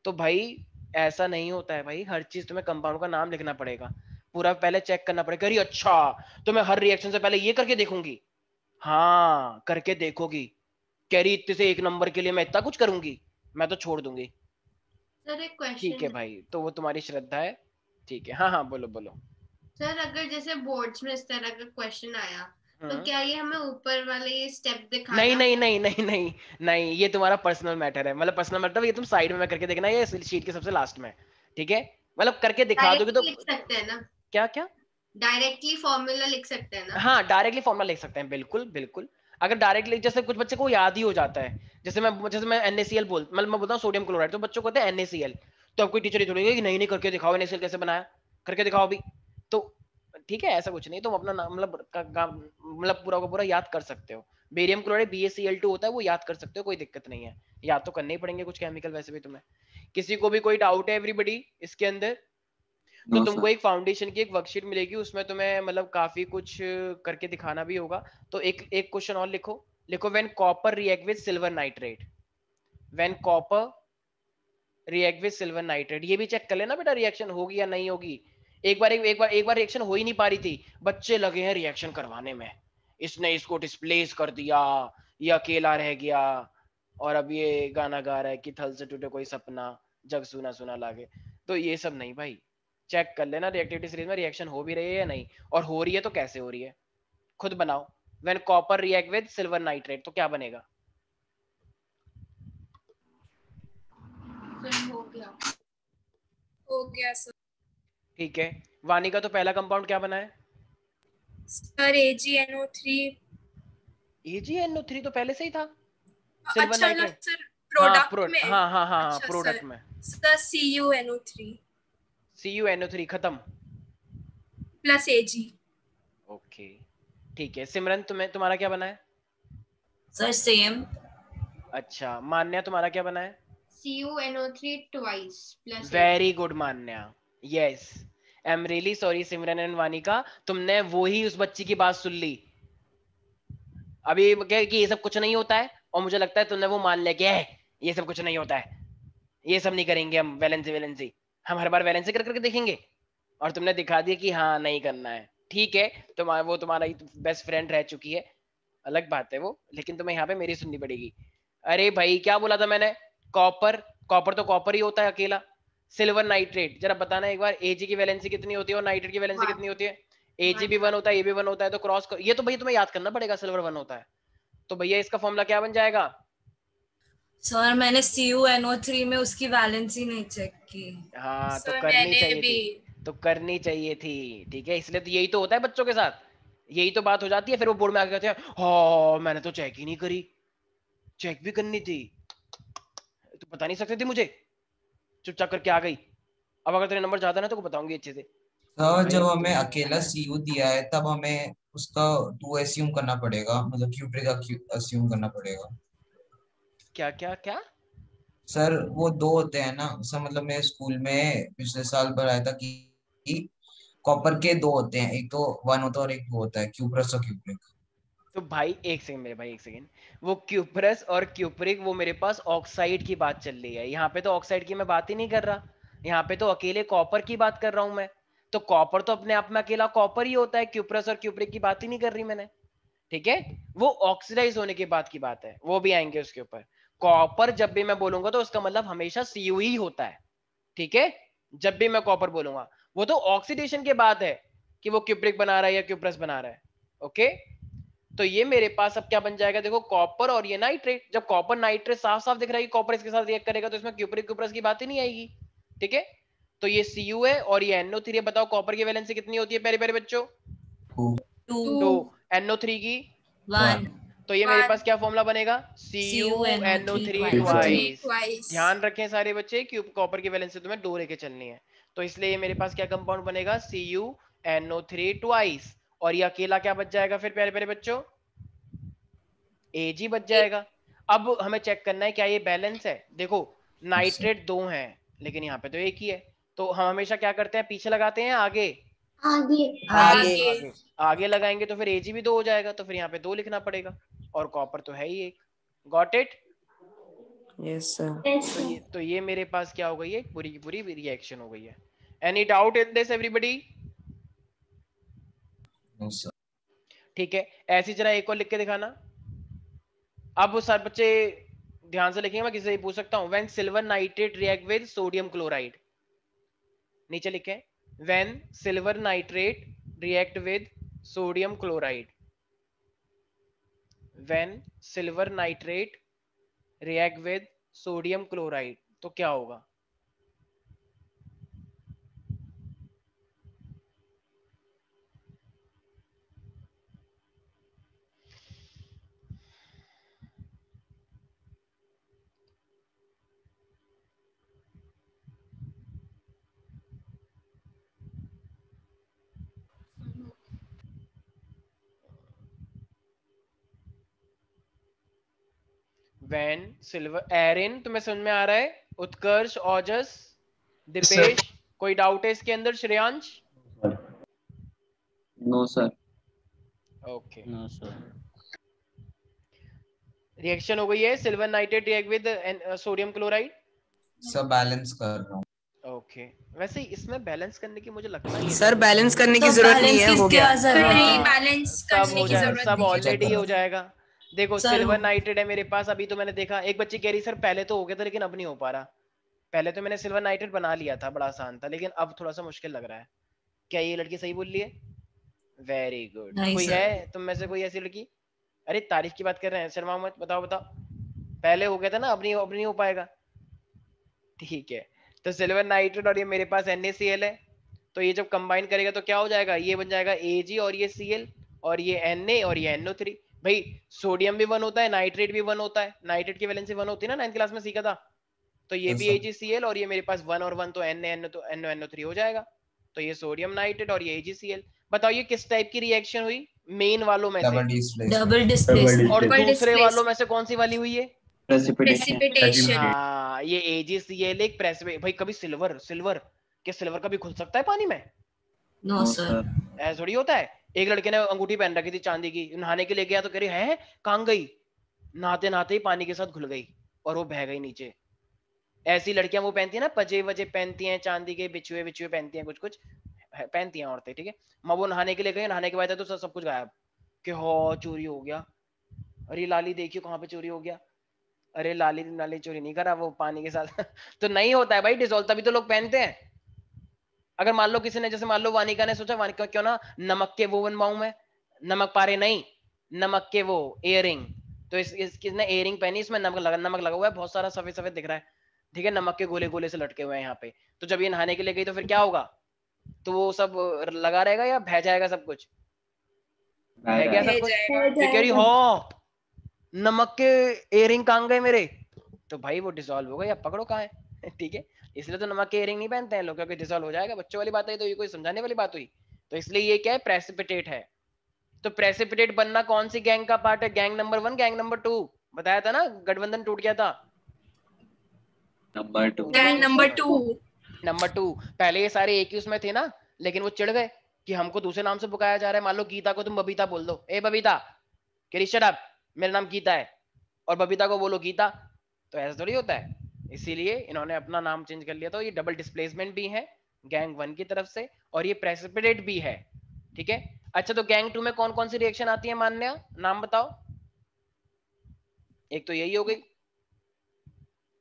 तो भाई ऐसा नहीं होता है भाई, हर चीज तुम्हें कंपाउंड का नाम लिखना पड़ेगा, पूरा पहले चेक करना पड़ेगा। अरे अच्छा, तो मैं हर रिएक्शन से पहले ये करके देखूंगी? हाँ करके देखोगी। कह रही इतने से 1 नंबर के लिए मैं इतना कुछ करूंगी, मैं तो छोड़ दूंगी। सर एक क्वेश्चन। ठीक है भाई, तो वो तुम्हारी श्रद्धा है। ठीक है, हाँ हाँ बोलो बोलो। सर अगर जैसे बोर्ड्स में इस तरह का क्वेश्चन आया तो क्या ये हमें ऊपर वाले स्टेप दिखाना? नहीं नहीं नहीं नहीं नहीं नहीं, ये तुम्हारा पर्सनल मैटर है, मतलब पर्सनल मैटर ये तुम साइड में करके देखना, ये शीट के सबसे लास्ट में, ठीक है? मतलब करके दिखा दोगे तो लिख सकते हैं ना? क्या क्या डायरेक्टली फॉर्मूला लिख सकते हैं ना? हाँ डायरेक्टली फॉर्मूला लिख सकते हैं, बिल्कुल बिल्कुल। अगर डायरेक्टली, जैसे कुछ बच्चे को याद ही हो जाता है, जैसे मैं NaCl मतलब मैं बोलता हूँ सोडियम क्लोराइड, तो बच्चों को कहते हैं NaCl, तो अब कोई टीचर ही थोड़ी कि नहीं नहीं करके दिखाओ NaCl कैसे बनाया, करके दिखाओ अभी, तो ठीक है ऐसा कुछ नहीं, तुम अपना मतलब पूरा का पूरा याद कर सकते हो। बेरियम क्लोराइड BaCl2 होता है, वो याद कर सकते हो, कोई दिक्कत नहीं है, याद तो करने ही पड़ेंगे कुछ केमिकल वैसे भी तुम्हें। किसी को भी कोई डाउट है एवरीबडी इसके अंदर? तो तुमको एक फाउंडेशन की एक वर्कशीट मिलेगी, उसमें तुम्हें मतलब काफी कुछ करके दिखाना भी होगा। तो एक क्वेश्चन और लिखो when copper react with silver nitrate, when copper react with silver nitrate, ये भी चेक कर लेना बेटा रिएक्शन होगी या नहीं होगी। एक बार रिएक्शन हो ही नहीं पा रही थी, बच्चे लगे हैं रिएक्शन करवाने में, इसने इसको डिस्प्लेस कर दिया, ये अकेला रह गया, और अब ये गाना गा रहा है कि थल से टूटे कोई सपना, जग सुना सुना लागे। तो ये सब नहीं भाई, चेक कर लेना रिएक्टिविटी सीरीज में रिएक्शन हो भी रही है या नहीं, और हो रही है तो कैसे हो रही है, खुद बनाओ। When copper react with silver nitrate तो क्या बनेगा? हो गया सर। ठीक है, वानी का तो पहला कंपाउंड क्या बना है? Sir AgNO3। AgNO3 तो पहले से ही था, सिल्वर अच्छा नाइट्रेट। सर प्रोडक्ट में। हाँ अच्छा, प्रोडक्ट में सर CuNO3 CuNO3 खत्म प्लस Ag। ओके ठीक है। सिमरन तुम्हारा क्या बना है? Sir same. अच्छा मान्या तुम्हारा क्या बना है? CuNO3 twice plus very good Manya, yes. I am really sorry Simran and Vanika, तुमने वो ही उस बच्ची की बात सुन ली अभी कि ये सब कुछ नहीं होता है, और मुझे लगता है तुमने वो मान लिया कि ये सब कुछ नहीं होता है, ये सब नहीं करेंगे हम, वैलेंसी हम हर बार वैलेंसी करके देखेंगे, और तुमने दिखा दिया कि हाँ नहीं करना है। ठीक है, वो तुम्हारा बेस्ट फ्रेंड रह चुकी है, अलग बात है वो, लेकिन तुम्हें यहाँ पे मेरी सुननी पड़ेगी। अरे भाई क्या बोला था मैंने? कॉपर तो कॉपर ही होता है अकेला। सिल्वर नाइट्रेट जरा बताना एक बार, Ag की वैलेंसी कितनी होती है और नाइट्रेट की वैलेंसी कितनी होती है? Ag भी 1 होता है, ये भी 1 होता है, तो क्रॉस ये तो भैया तुम्हें याद करना पड़ेगा, सिल्वर 1 होता है, तो भैया इसका फॉर्मूला क्या बन जाएगा? सर मैंने CuNO3 में उसकी वैलेंसी नहीं चेक की। हाँ तो करनी चाहिए थी, ठीक है, इसलिए तो यही तो होता है बच्चों के साथ, यही तो बात हो जाती है, फिर वो बोर्ड में आके कहते हैं हाँ मैंने तो चेक ही नहीं करी, चेक भी करनी थी, तो बता नहीं सकती थी मुझे, चुपचाप करके आ गई। अब अगर तेरे नंबर ज्यादा ना तो बताऊंगी अच्छे से। सर जब हमें अकेला Cu दिया है तब हमें उसका 2 अस्यूम करना पड़ेगा, मतलब क्यूप्रिक का अस्यूम करना पड़ेगा। क्या क्या क्या? सर वो 2 होते हैं ना सर, मतलब मैं स्कूल में पिछले साल पढ़ाया था कि कॉपर के 2 होते हैं, एक तो 1 होता है और एक 2 होता है, क्यूप्रस और क्यूप्रिक। तो भाई एक सेकंड मेरे भाई, एक सेकंड, वो क्यूप्रस और क्यूप्रिक वो मेरे पास ऑक्साइड की बात चल रही है, यहाँ पे तो ऑक्साइड की मैं बात ही नहीं कर रहा, यहाँ पे तो अकेले कॉपर की बात कर रहा हूं मैं। तो कॉपर तो अपने आप में अकेला कॉपर ही होता है, क्यूप्रस और क्यूप्रिक की बात ही नहीं कर रही मैंने, ठीक है? वो ऑक्सीडाइज होने के बाद की बात है, वो भी आएंगे उसके ऊपर। कॉपर जब भी मैं बोलूंगा तो उसका मतलब हमेशा Cu ही होता है, ठीक है? जब भी मैं कॉपर बोलूंगा वो तो ऑक्सीडेशन के बाद है कि वो क्यूप्रिक बना रहा है या क्यूप्रस बना रहा है, ओके? तो ये मेरे पास अब क्या बन जाएगा, देखो कॉपर और ये नाइट्रेट, जब कॉपर नाइट्रेट साफ साफ दिख रहा है कि कॉपर इसके साथ रिएक्ट करेगा, तो इसमें क्यूप्रिक क्यूप्रस की बात ही नहीं आएगी, ठीक है? तो ये Cu है और ये NO3 है। बताओ कॉपर की वैलेंसी कितनी होती है प्यारे प्यारे बच्चों? 2। NO3 की 1। तो ये मेरे पास क्या फॉर्मूला बनेगा? CuNO3 twice. ध्यान रखें सारे बच्चे, क्यूब कॉपर की वैलेंसी तुम्हें 2 लेके चलनी है, तो इसलिए ये मेरे पास क्या कंपाउंड बनेगा? CuNO3 twice. और ये अकेला क्या बच जाएगा फिर प्यारे प्यारे बच्चों? Ag बच जाएगा। अब हमें चेक करना है क्या ये बैलेंस है। देखो नाइट्रेट 2 हैं लेकिन यहाँ पे तो एक ही है, तो हम हमेशा क्या करते हैं, पीछे लगाते हैं आगे आगे लगाएंगे, तो फिर Ag भी 2 हो जाएगा, तो फिर यहाँ पे 2 लिखना पड़ेगा, और कॉपर तो है ही एक। Got it? Yes sir. तो ये मेरे पास क्या हो गई है, पूरी की पूरी रिएक्शन हो गई है। Any doubt in this everybody? No sir. ठीक है, ऐसी जरा एक और लिख के दिखाना। अब वो सारे बच्चे ध्यान से लिखेंगे, मैं किसी से पूछ सकता हूँ। When silver nitrate react with sodium chloride, नीचे लिखें when silver nitrate react with sodium chloride, when silver nitrate react with sodium chloride, तो क्या होगा? व्हेन सिल्वर, एरिन तुम्हें समझ में आ रहा है? उत्कर्ष, ओजस, दीपेश, कोई डाउट है इसके अंदर? Shreyansh? No sir. Okay, no sir. Reaction हो गई है, silver nitrate react with sodium chloride. सब बैलेंस कर रहा हूँ। ओके, वैसे इसमें बैलेंस करने की मुझे लगता है सर बैलेंस करने की जरूरत नहीं है, हो गया। नहीं, बैलेंस करने की जरूरत सब नहीं ऑलरेडी हो जाएगा। देखो सर, सिल्वर नाइट्रेट है मेरे पास, अभी तो मैंने देखा एक बच्ची कह रही सर पहले तो हो गया था लेकिन अब नहीं हो पा रहा। पहले तो मैंने सिल्वर नाइट्रेट बना लिया था, बड़ा आसान था, लेकिन अब थोड़ा सा मुश्किल लग रहा है। क्या ये लड़की सही बोल रही है? Very good. नहीं कोई सर। है तुम में से कोई ऐसी लड़की? अरे तारीफ की बात कर रहे हैं, शर्मा मत, बताओ बताओ। पहले हो गया था ना, अब नहीं हो पाएगा। ठीक है, तो सिल्वर नाइट्रेट और ये मेरे पास NaCl है, तो ये जब कंबाइन करेगा तो क्या हो जाएगा? ये बन जाएगा Ag और ये Cl और ये Na और ये NO3। भाई सोडियम भी 1 होता है, नाइट्रेट भी 1 होता है, नाइट्रेट की वैलेंसी 1 होती है ना, 9th क्लास में सीखा था। तो ये भी AgCl और ये मेरे पास 1 और 1 तो NaNO3 हो जाएगा। तो ये सोडियम नाइट्रेट और ये AgCl। बताओ ये किस टाइप की रिएक्शन हुई? मेन वालों में से डबल डिस्प्लेसमेंट। और दूसरे वालों में से कौन सी वाली हुई है? प्रेसिपिटेशन। हाँ, ये AgCl एक प्रेसिपिटेट। भाई कभी सिल्वर कभी घुल सकता है पानी में? No sir. ऐसा थोड़ी होता है। एक लड़के ने अंगूठी पहन रखी थी चांदी की, नहाने के लिए गया तो कह रही है कहाँ गई, नहाते नहाते ही पानी के साथ घुल गई और वो बह गई नीचे। ऐसी लड़कियां वो पहनती है ना, पजे वजे पहनती हैं, चांदी के बिछुए बिछुए पहनती हैं, कुछ पहनती हैं औरतें, ठीक है। मैं वो नहाने के लिए गई, नहाने के बाद तो सब कुछ गायब, कि हो चोरी हो गया। अरे लाली देखियो कहाँ पे चोरी हो गया। अरे लाली चोरी नहीं करा, वो पानी के साथ तो नहीं होता है भाई डिसॉल्व, तभी तो लोग पहनते हैं। अगर मान लो किसी ने, जैसे मान लो वानिका ने सोचा वानिका क्यों ना नमक के वो बनवाऊं मैं, नमक पारे नहीं, नमक के वो इयरिंग। तो किसने इयरिंग पहनी, इसमें नमक लगा हुआ है, बहुत सारा सफेद सफेद दिख रहा है, ठीक है, नमक के गोले गोले से लटके हुए हैं यहाँ पे। तो जब ये नहाने के लिए गई तो फिर क्या होगा? तो वो सब लगा रहेगा या बह जाएगा सब कुछ? बह गया सब कुछ। तो कह रही हो नमक के इयरिंग कहाँ गए मेरे? तो भाई वो डिसॉल्व हो गए, अब पकड़ो कहाँ है ठीक है। इसलिए तो नमक के इयरिंग नहीं पहनते हैं लोग, क्योंकि डिसॉल्व हो जाएगा। बच्चों वाली बात है, तो ये कोई समझाने वाली बात हुई? तो इसलिए ये क्या है, प्रेसिपिटेट है। तो प्रेसिपिटेट बनना कौन सी गैंग का पार्ट है? Gang number 1, gang number 2? बताया था ना, गठबंधन टूट गया था। नंबर 2। Gang number 2। नंबर 2। पहले ये सारे एक ही उसमें थे ना, लेकिन वो चिढ़ गए कि हमको दूसरे नाम से पुकारा जा रहा है। मान लो गीता को तुम बबीता बोल दो, ए बबीता, कह शट अप, मेरा नाम गीता है, और बबीता को बोलो गीता, तो ऐसा थोड़ी होता है। इसीलिए इन्होंने अपना नाम चेंज कर लिया। तो ये डबल डिस्प्लेसमेंट भी है गैंग 1 की तरफ से, और ये प्रेसिपिटेट भी है, ठीक है। अच्छा, तो गैंग 2 में कौन कौन सी रिएक्शन आती है मान्या, नाम बताओ। एक तो यही हो गई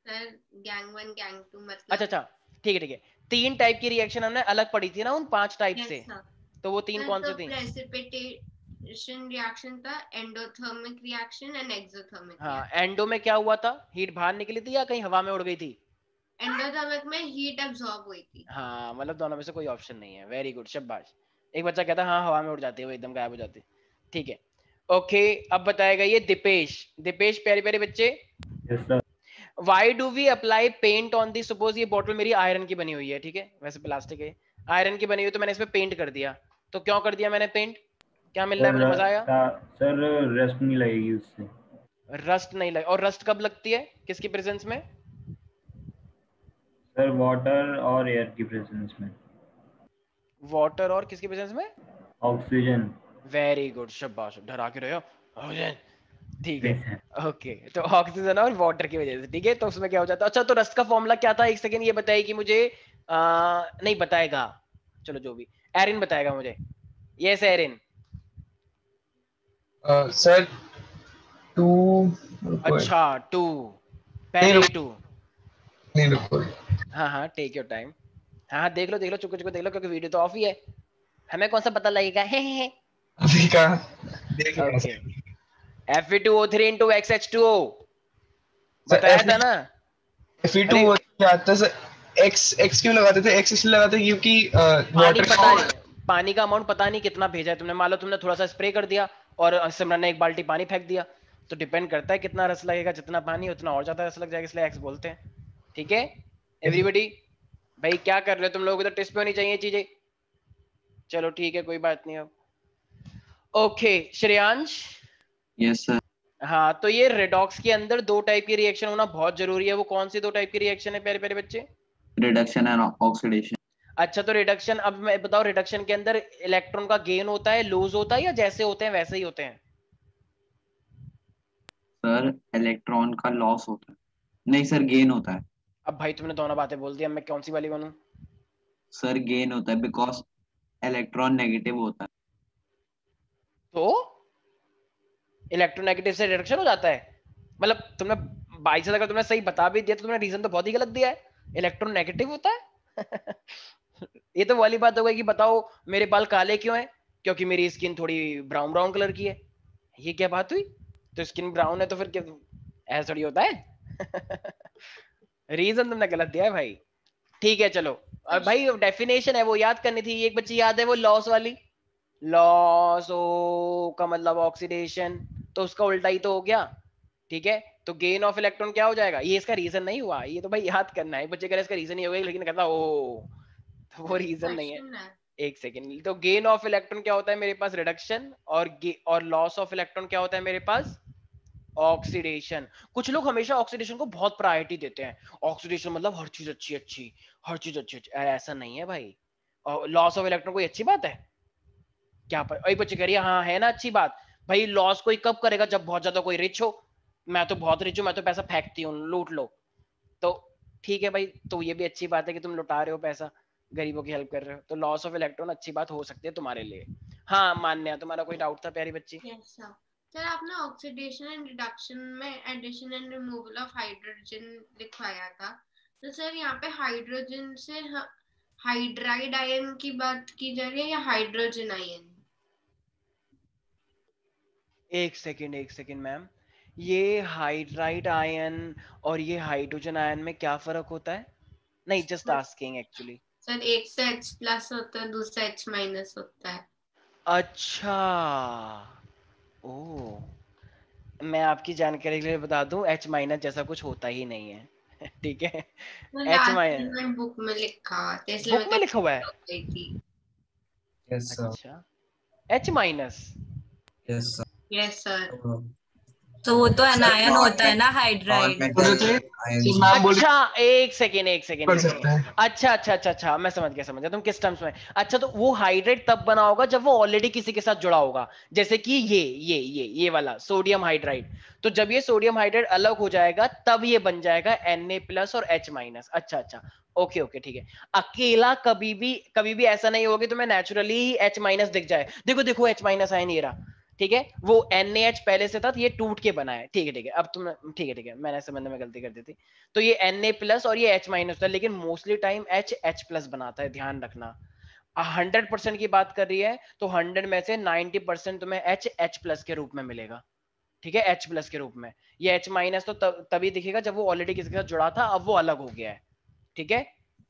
सर, गैंग 1 गैंग 2 मतलब। अच्छा ठीक है। 3 टाइप की रिएक्शन हमने अलग पढ़ी थी ना उन 5 टाइप से, तो वो 3 कौन सी थी? प्रेसिपिटेशन रिएक्शन था, एंडोथर्मिक रिएक्शन एंड एक्सोथर्मिक। हाँ, एंडो में क्या हुआ था, हीट बाहर निकली थी या कहीं हवा में उड़ गई थी? एंडोथर्मिक में हीट एब्सॉर्ब हुई थी। हाँ, मतलब दोनों में से कोई ऑप्शन नहीं है। वेरी गुड, शाबाश। एक बच्चा कहता हाँ हवा में उड़ जाती है, वो एकदम गायब हो जाती है, ठीक है। ओके, अब बताएगा ये दीपेश प्यारे प्यारे बच्चे। Yes sir. Why do we apply paint on the, suppose ये बोतल मेरी आयरन की बनी हुई है, ठीक है, वैसे प्लास्टिक है, आयरन की बनी हुई, तो मैंने इस पे पेंट कर दिया, तो क्यों कर दिया मैंने पेंट? क्या मिल रहा है मुझे, मजा आया? सर रस्ट नहीं लगेगी उससे। रस्ट नहीं लगे, और रस्ट कब लगती है, किसकी प्रेजेंस में? सर वाटर और एयर की प्रेजेंस में। वाटर और किसकी प्रेजेंस में? ऑक्सीजन। वेरी गुड, शाबाश, डरा के रहे हो, ऑक्सीजन, ठीक है। ओके, तो ऑक्सीजन और वाटर की वजह से, ठीक है, तो उसमें क्या हो जाता है? अच्छा, तो रस्ट का फॉर्मूला क्या था? एक सेकंड, ये बताइए कि मुझे नहीं बताएगा, चलो जो भी, एरिन बताएगा मुझे। Yes Erin. सर 2। अच्छा 2, पहले 2 नहीं, रुको। हाँ टेक योर टाइम। हाँ देख लो चुप देख लो, क्योंकि वीडियो तो ऑफ ही है, हमें कौन सा पता लगेगा। अभी कहाँ देख लो। Fe2O3 into XH2O बताया था ना। Fe2O क्या आता है सर? X क्यों लगाते थे? X इसलिए लगाते थे क्योंकि पानी वाटर पता नहीं, पानी का अमाउंट पता नहीं कितना भेजा है तुमने। मान लो तुमने थोड़ा सा स्प्रे कर दिया और सिमरन ने 1 बाल्टी पानी फेंक दिया, तो डिपेंड करता है कितना रस लगेगा, जितना पानी उतना और ज्यादा रस लग जाएगा, इसलिए एक्स बोलते हैं। ठीक है एवरीबॉडी? भाई क्या कर रहे हो तुम लोग, तो टेस्ट पे होनी चाहिए चीजें। चलो ठीक है कोई बात नहीं। अब ओके श्रेयांश। Yes sir. हाँ तो ये रेडॉक्स के अंदर 2 टाइप की रिएक्शन होना बहुत जरूरी है। वो कौन सी 2 टाइप की रिएक्शन है प्यारे प्यारे बच्चे? Reduction and oxidation. अच्छा तो रिडक्शन, अब मैं बताओ रिडक्शन के अंदर इलेक्ट्रॉन का गेन होता है, लूज होता है, या जैसे होते हैं वैसे ही होते हैं? सर इलेक्ट्रॉन का लॉस होता है। नहीं सर गेन होता है। अब भाई तुमने दोनों बातें बोल दी, अब मैं कौन सी वाली बनूं? सर गेन होता है बिकॉज इलेक्ट्रॉन नेगेटिव होता है। तो इलेक्ट्रोनेगेटिव से रिडक्शन हो जाता है? मतलब तुमने 22 अगर तुमने सही बता भी दिया तो तुमने रीजन तो बहुत ही गलत दिया है। इलेक्ट्रॉन नेगेटिव होता है ये तो वाली बात हो गई कि बताओ मेरे बाल काले क्यों हैं? क्योंकि मेरी स्किन थोड़ी ब्राउन ब्राउन कलर की है। ये क्या बात हुई? तो स्किन ब्राउन है तो फिर क्या ऐसा थोड़ी होता है रीजन तुमने गलत दिया है भाई। ठीक है चलो, और भाई डेफिनेशन है वो याद करनी थी। एक बच्ची याद है वो लॉस वाली? लॉस ओ का मतलब ऑक्सीडेशन, तो उसका उल्टा ही तो हो गया। ठीक है तो गेन ऑफ इलेक्ट्रॉन क्या हो जाएगा? ये इसका रीजन नहीं हुआ, ये तो भाई याद करना है। बच्चे कह रहे इसका रीजन ही हो गया, लेकिन कहता ओ तो वो रीजन नहीं है। एक सेकेंड, तो गेन ऑफ इलेक्ट्रॉन क्या होता है मेरे पास? रिडक्शन। और लॉस ऑफ इलेक्ट्रॉन क्या होता है मेरे पास? ऑक्सीडेशन। कुछ लोग हमेशा ऑक्सीडेशन को बहुत प्रायोरिटी देते हैं, ऑक्सीडेशन मतलब हर चीज अच्छी अच्छी, हर चीज अच्छी अच्छी। ऐसा नहीं है भाई। और लॉस ऑफ इलेक्ट्रॉन कोई अच्छी बात है क्या? पर बच्चे कह रही है हाँ है ना अच्छी बात। भाई लॉस कोई कब करेगा? जब बहुत ज्यादा कोई रिच हो। मैं तो बहुत रिच हूँ, मैं तो पैसा फेंकती हूँ, लूट लो। तो ठीक है भाई, तो ये भी अच्छी बात है कि तुम लुटा रहे हो पैसा, गरीबों की हेल्प कर रहे हो, तो लॉस ऑफ इलेक्ट्रॉन अच्छी बात हो सकती है तुम्हारे लिए। हाँ मान्य है। तुम्हारा कोई डाउट था प्यारी बच्ची? सर आपने ऑक्सीडेशन एंड रिडक्शन में addition and removal of hydrogen लिखवाया था, तो सर यहाँ पे हाइड्रोजन से हाइड्राइड आयन की बात की जा रही है या हाइड्रोजन आयन? एक सेकेंड मैम, ये हाइड्राइड आयन और ये हाइड्रोजन आयन में क्या फर्क होता है? नहीं जस्ट आस्किंग एक्चुअली। सर एक से H प्लस होता है, दूसरा H माइनस होता है। अच्छा ओ, मैं आपकी जानकारी के लिए बता दूं H माइनस जैसा कुछ होता ही नहीं है ठीक है H माइनस बुक में लिखा हुआ था, इसलिए बुक में लिखा हुआ है। Yes sir. अच्छा H minus. Yes sir. Yes sir. तो वो तो एनायन होता है ना हाइड्राइड। अच्छा एक सेकेंड अच्छा मैं समझ गया तुम किस टर्म्स में। अच्छा तो वो हाइड्राइड तब बना होगा जब वो ऑलरेडी किसी के साथ जुड़ा होगा, जैसे कि ये वाला सोडियम हाइड्राइड। तो जब ये सोडियम हाइड्राइड अलग हो जाएगा तब ये बन जाएगा Na+ और H माइनस। अच्छा ओके ठीक है। अकेला कभी भी ऐसा नहीं होगा कि तुम्हें नेचुरली ही H माइनस दिख जाए। देखो H माइनस आया नहीं रहा, ठीक है वो NaH पहले से था तो ये टूट के बना है। ठीक है अब तुम ठीक है मैंने समझने में गलती कर दी थी। तो ये Na+ और ये H माइनस था, लेकिन मोस्टली टाइम H बनाता है, ध्यान रखना। 100% की बात कर रही है तो 100 में से 90% तुम्हें H+ के रूप में मिलेगा। ठीक है H+ के रूप में। ये H माइनस तो तभी दिखेगा जब वो ऑलरेडी किसी के साथ जुड़ा था, अब वो अलग हो गया है। ठीक है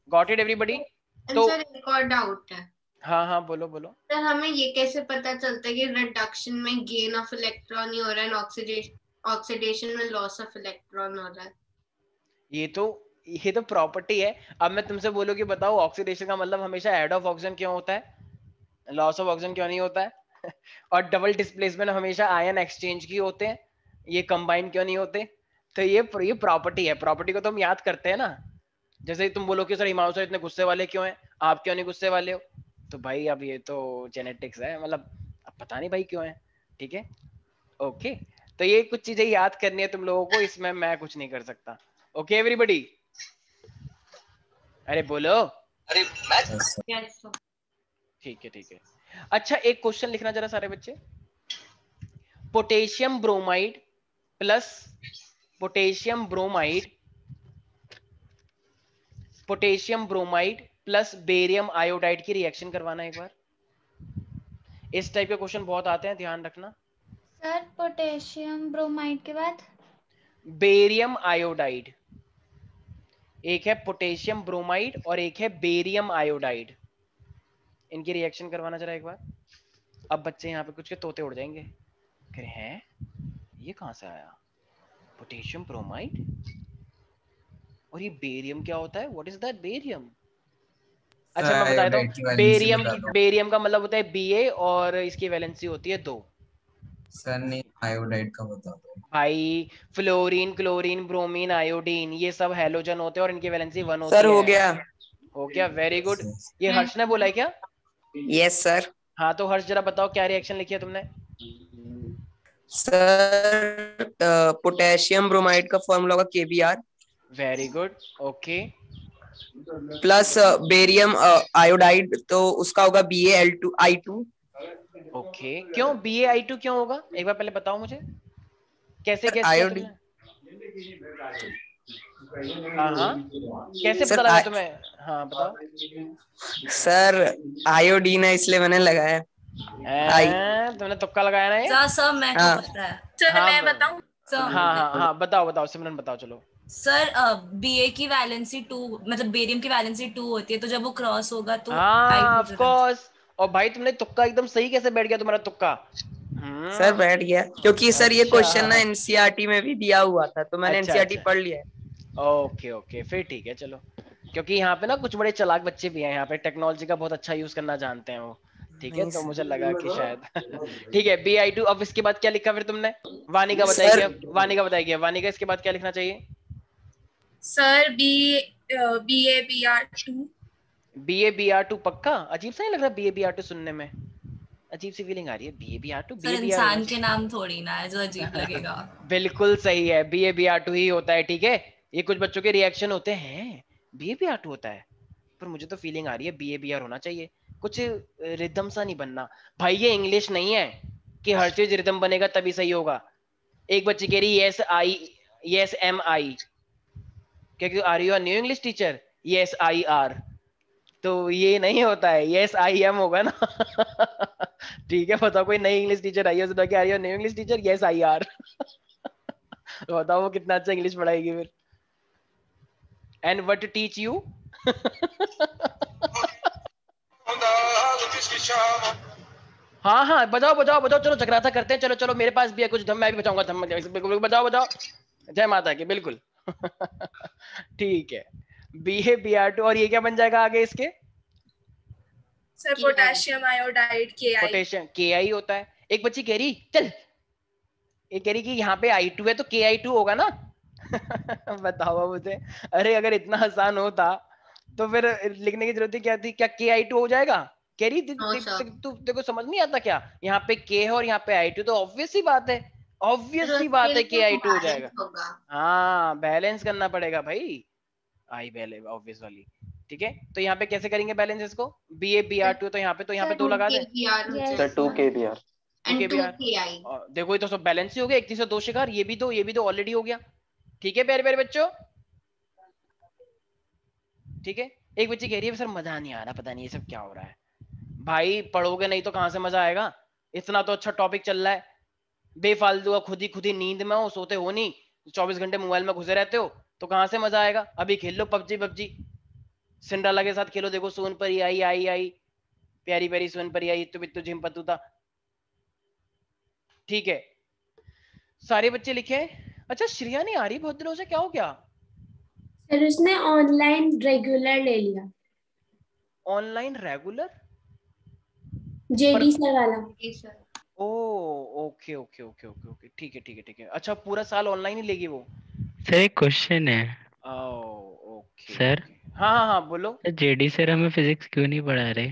गॉट इट एवरीबॉडी? तो सर एक और डाउट है। हाँ बोलो। सर हमें ये कैसे पता चलता है कि रिडक्शन में गेन ऑफ इलेक्ट्रॉन ही हो रहा है, ऑक्सीडेशन में लॉस ऑफ इलेक्ट्रॉन हो रहा है? ये तो प्रॉपर्टी है। अब मैं तुमसे बोलूं कि बताओ ऑक्सीडेशन का मतलब हमेशा ऐड ऑफ ऑक्सीजन क्यों होता है, लॉस ऑफ ऑक्सीजन क्यों नहीं होता है और डबल डिस्प्लेसमेंट हमेशा आयन एक्सचेंज की होते हैं, ये कंबाइन क्यों नहीं होते? तो ये प्रॉपर्टी है, प्रॉपर्टी को तो हम याद करते हैं ना। जैसे तुम बोलो कि सर हिमांशु सर इतने गुस्से वाले क्यों हैं, आप क्यों नहीं गुस्से वाले हो? तो भाई अब ये तो जेनेटिक्स है, मतलब अब पता नहीं भाई क्यों है। ठीक है ओके, तो ये कुछ चीजें याद करनी है तुम लोगों को, इसमें मैं कुछ नहीं कर सकता। Okay everybody? अरे बोलो। अरे ठीक है। अच्छा एक क्वेश्चन लिखना जरा सारे बच्चे। Potassium bromide plus barium iodide की रिएक्शन करवाना एक बार। इस टाइप के क्वेश्चन बहुत आते हैं, ध्यान रखना। सर पोटेशियम ब्रोमाइड के बाद बेरियम आयोडाइड। एक है पोटेशियम ब्रोमाइड और एक है बेरियम आयोडाइड। इनकी रिएक्शन करवाना जरा एक बार। अब बच्चे यहाँ पे कुछ के तोते उड़ जाएंगे, कह रहे हैं ये कहाँ से आया, पोटेशियम ब्रोमाइड और ये बेरियम क्या होता है, व्हाट इज दैट बेरियम। अच्छा मैं बता दूं, बेरियम का मतलब होता है Ba और इसकी वैलेंसी होती है 2। सर नहीं आयोडाइड का बता दो भाई। फ्लोरीन, क्लोरीन, ब्रोमीन, आयोडीन ये सब हैलोजन होते हैं और इनकी वैलेंसी 1 होती है। सर हो गया। हो गया, वेरी गुड। ये हर्ष ने बोला है क्या? Yes sir. हाँ तो हर्ष जरा बताओ क्या रिएक्शन लिखी है तुमने? सर पोटेशियम ब्रोमाइड का फॉर्मूला होगा KBr। Very good, okay. Plus barium iodide तो उसका होगा BaI2। ओके, क्यों BaI2 क्यों होगा, एक बार पहले बताओ मुझे, कैसे कैसे तुमने? हाँ कैसे पता लगा तुम्हें? हाँ बताओ। सर आयोडीन है इसलिए मैंने लगाया। तुमने तुक्का लगाया ना ये? सर मैं को पता है। सर मैं बताऊं? हाँ बताओ सिमरन बताओ चलो। सर Ba की वैलेंसी 2 मतलब बेरियम की वैलेंसी 2 होती है, तो जब वो क्रॉस होगा तो ऑफ कोर्स। और भाई तुमने तुक्का एकदम सही कैसे बैठ गया तुम्हारा तुक्का? सर बैठ गया क्योंकि सर ये क्वेश्चन ना NCERT में भी दिया हुआ था तो मैंने NCERT पढ़ लिया है। ओके फिर ठीक है चलो, क्योंकि यहाँ पे ना कुछ बड़े चालाक बच्चे भी हैं यहाँ पे, टेक्नोलॉजी का बहुत अच्छा यूज करना जानते हैं वो, ठीक है, तो मुझे लगा कि शायद ठीक है BI2। अब इसके बाद क्या लिखा फिर तुमने? वानिका बताएगी। वानिका इसके बाद क्या लिखना चाहिए? सर BaBr2 पक्का? अजीब सा नहीं लग रहा BaBr2 सुनने में, अजीब सी फीलिंग आ रही है BaBr2। सर इंसान के नाम थोड़ी ना है जो अजीब लगेगा। बिल्कुल सही है, BaBr2 ही होता है, ठीक है। ये कुछ बच्चों के रिएक्शन होते हैं BaBr2 होता है, पर मुझे तो फीलिंग आ रही है BaBr होना चाहिए, कुछ रिदम सा नहीं बनना। भाई ये इंग्लिश नहीं है कि हर चीज रिदम बनेगा तभी सही होगा। एक बच्ची कह रही yes MI, क्योंकि are you new English teacher? yes IR, तो ये नहीं होता है, yes IM होगा ना ठीक है, बताओ कोई नई इंग्लिश टीचर आई है तो क्या, are you new English teacher? yes IR तो बताओ वो कितना अच्छा इंग्लिश पढ़ाएगी फिर। एंड व्हाट टीच यू हाँ बजाओ चलो जगराता करते हैं, चलो मेरे पास भी है कुछ धम, मैं भी बजाऊंगा धम, बजाओ जय माता की, बिल्कुल ठीक है BaBr2। और ये क्या बन जाएगा आगे इसके? Sir potassium iodide Ki। Potassium Ki होता है। एक बच्ची कह रही ये कह रही कि यहाँ पे I2 है तो Ki2 होगा ना बताओ मुझे। अरे अगर इतना आसान होता तो फिर लिखने की जरूरत क्या थी? क्या Ki2 हो जाएगा? कह रही तू देखो समझ नहीं आता क्या, यहाँ पे K है और यहाँ पे I2, तो ऑब्वियस सी बात है Ki2 हो जाएगा। हाँ बैलेंस करना पड़ेगा भाई, आई बैलेंस ऑब्वियस वाली, ठीक है। तो यहाँ पे कैसे करेंगे बैलेंस इसको? BaBr2 तो यहाँ पे 2 लगा दे। सर 2KBr देखो ये तो सब बैलेंस ही हो गया, 31 से 2 शिकार, ये भी दो ऑलरेडी हो गया, ठीक है प्यारे बच्चों, ठीक है। एक बच्ची कह रही है सर मजा नहीं आ रहा, पता नहीं ये सब क्या हो रहा है। भाई पढ़ोगे नहीं तो कहाँ से मजा आएगा? इतना तो अच्छा टॉपिक चल रहा है, बेफालतू खुद ही नींद में हो, सोते हो नहीं, 24 घंटे मोबाइल में घुसे रहते हो, तो कहाँ से मजा आएगा? अभी खेल लो पबजी सिंड्रेला के साथ खेलो, देखो सोन परी आई प्यारी सोन परी आई, इत्तू बित्तू झिमपतूता, ठीक है। सारे बच्चे लिखे। अच्छा श्रेया नहीं आ रही बहुत दिनों से, क्या हो गया? सर उसने ऑनलाइन रेगुलर ले लिया। Online regular? JD सर वाला। ओ ओके ठीक है। अच्छा पूरा साल ऑनलाइन ही लेगी वो? सर एक क्वेश्चन है। ओके सर हाँ बोलो। JD सर हमें फिजिक्स क्यों नहीं पढ़ा रहे?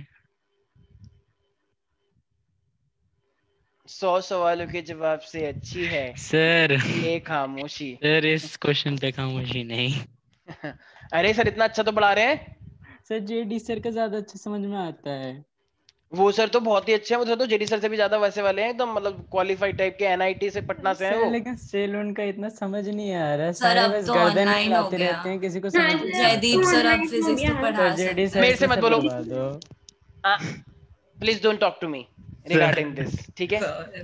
100 सवालों के जवाब से अच्छी है सर ये खामोशी। सर इस क्वेश्चन पे खामोशी नहीं अरे सर इतना अच्छा तो पढ़ा रहे हैं सर। JD सर का ज्यादा अच्छा समझ में आता है। वो सर तो बहुत ही अच्छे हैं, वो तो JD सर से भी ज्यादा वैसे वाले हैं एकदम, मतलब क्वालिफाइड टाइप के, NIT से पटना से हैं वो। लेकिन सेल उनका इतना समझ नहीं आ रहा है, सारे बस गर्दन हिलाते रहते हैं, किसी को समझ नहीं। जयदीप सर अब फिजिक्स तो पढ़ा सकते हैं। मेरे से मत बोलो, please don't talk to me. Regarding this, ठीक है?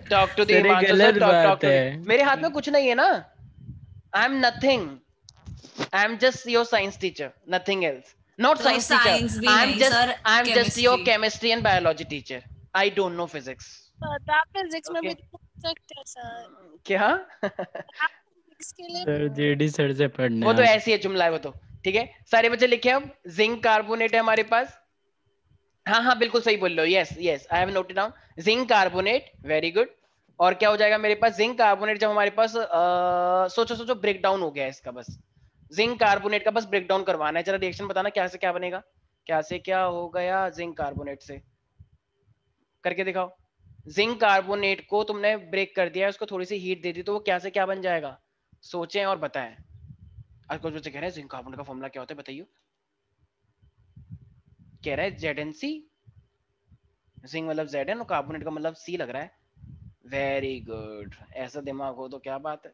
टॉक टू द सर ये हिमांशु सर, गलत टॉक बात टू है। मेरे हाथ में कुछ नहीं है ना, I am nothing, I am just your science teacher, nothing else, not science teacher, I am just your chemistry and biology teacher, I don't know physics. आप फिजिक्स में भी पूछ सकते हैं सर। क्या? इसके लिए सर जेडी सर से पढ़ने वो तो आप। ऐसी है जुमला है वो तो, ठीक है? सारे बच्चे लिखे अब, जिंक कार्बोनेट है हमारे पास। हाँ हाँ बिल्कुल सही बोल रहे हो, yes yes I have noted down, zinc carbonate, very good. और क्या हो जाएगा मेरे पास, जिंक कार्बोनेट जब हमारे पास सोचो सोचो ब्रेक डाउन हो गया है इसका, बस जिंक कार्बोनेट का बस ब्रेक डाउन करवाना है, जरा रिएक्शन बताना क्या से क्या बनेगा, क्या से क्या हो गया जिंक कार्बोनेट से, करके दिखाओ। जिंक कार्बोनेट को तुमने ब्रेक कर दिया है, उसको थोड़ी सी हीट दे दी तो वो क्या से क्या बन जाएगा, सोचें और बताएं। आज कुछ बच्चे कह रहे हैं जिंक कार्बोनेट का फॉर्मूला क्या होता है बताइए, कह रहा है ZnC, जिंक मतलब Zn और कार्बोनेट का मतलब C लग रहा है, वेरी गुड, ऐसा दिमाग हो तो क्या बात है।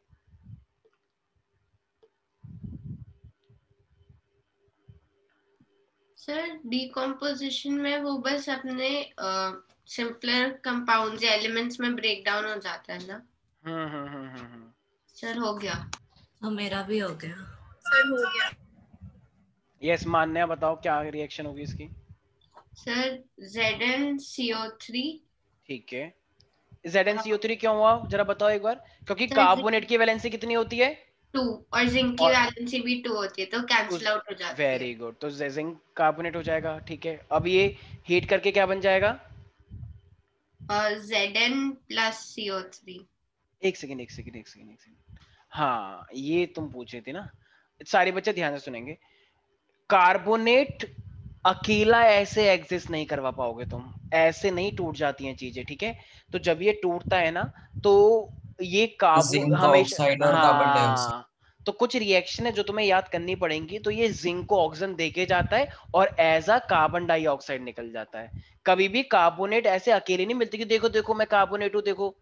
सर डिकम्पोजिशन में वो बस अपने सिंपलर कंपाउंड्स या एलिमेंट्स में ब्रेक डाउन हो जाता है ना? सर हो गया। तो मेरा भी हो गया। सर हो गया। यस मान्या बताओ क्या रिएक्शन होगी इसकी। Sir ZnCO3। ठीक है, ZnCO3 क्यों हुआ जरा बताओ एक बार, क्योंकि कार्बोनेट की वैलेंसी कितनी होती है 2 और जिंक की वैलेंसी भी 2 होती है तो कैंसिल आउट हो जाती है। वेरी गुड, तो जिंक कार्बोनेट हो जाएगा, ठीक है? अब ये हीट करके क्या बन जाएगा, Zn+CO3। एक सेकंड, हाँ ये तुम पूछे थे ना, सारे बच्चे ध्यान से सुनेंगे। कार्बोनेट अकेला ऐसे एग्जिस्ट नहीं करवा पाओगे तुम, ऐसे नहीं टूट जाती हैं चीजें, ठीक है? तो जब ये टूटता है ना तो ये जिंक हमेशा, ऑक्साइड और कार्बन डाइऑक्साइड, हाँ तो कुछ रिएक्शन है जो तुम्हें याद करनी पड़ेंगी, तो ये जिंक को ऑक्सीजन देके जाता है और एज अ कार्बन डाइऑक्साइड निकल जाता है। कभी भी कार्बोनेट ऐसे अकेले नहीं मिलती कि देखो देखो मैं कार्बोनेट हूं देखो,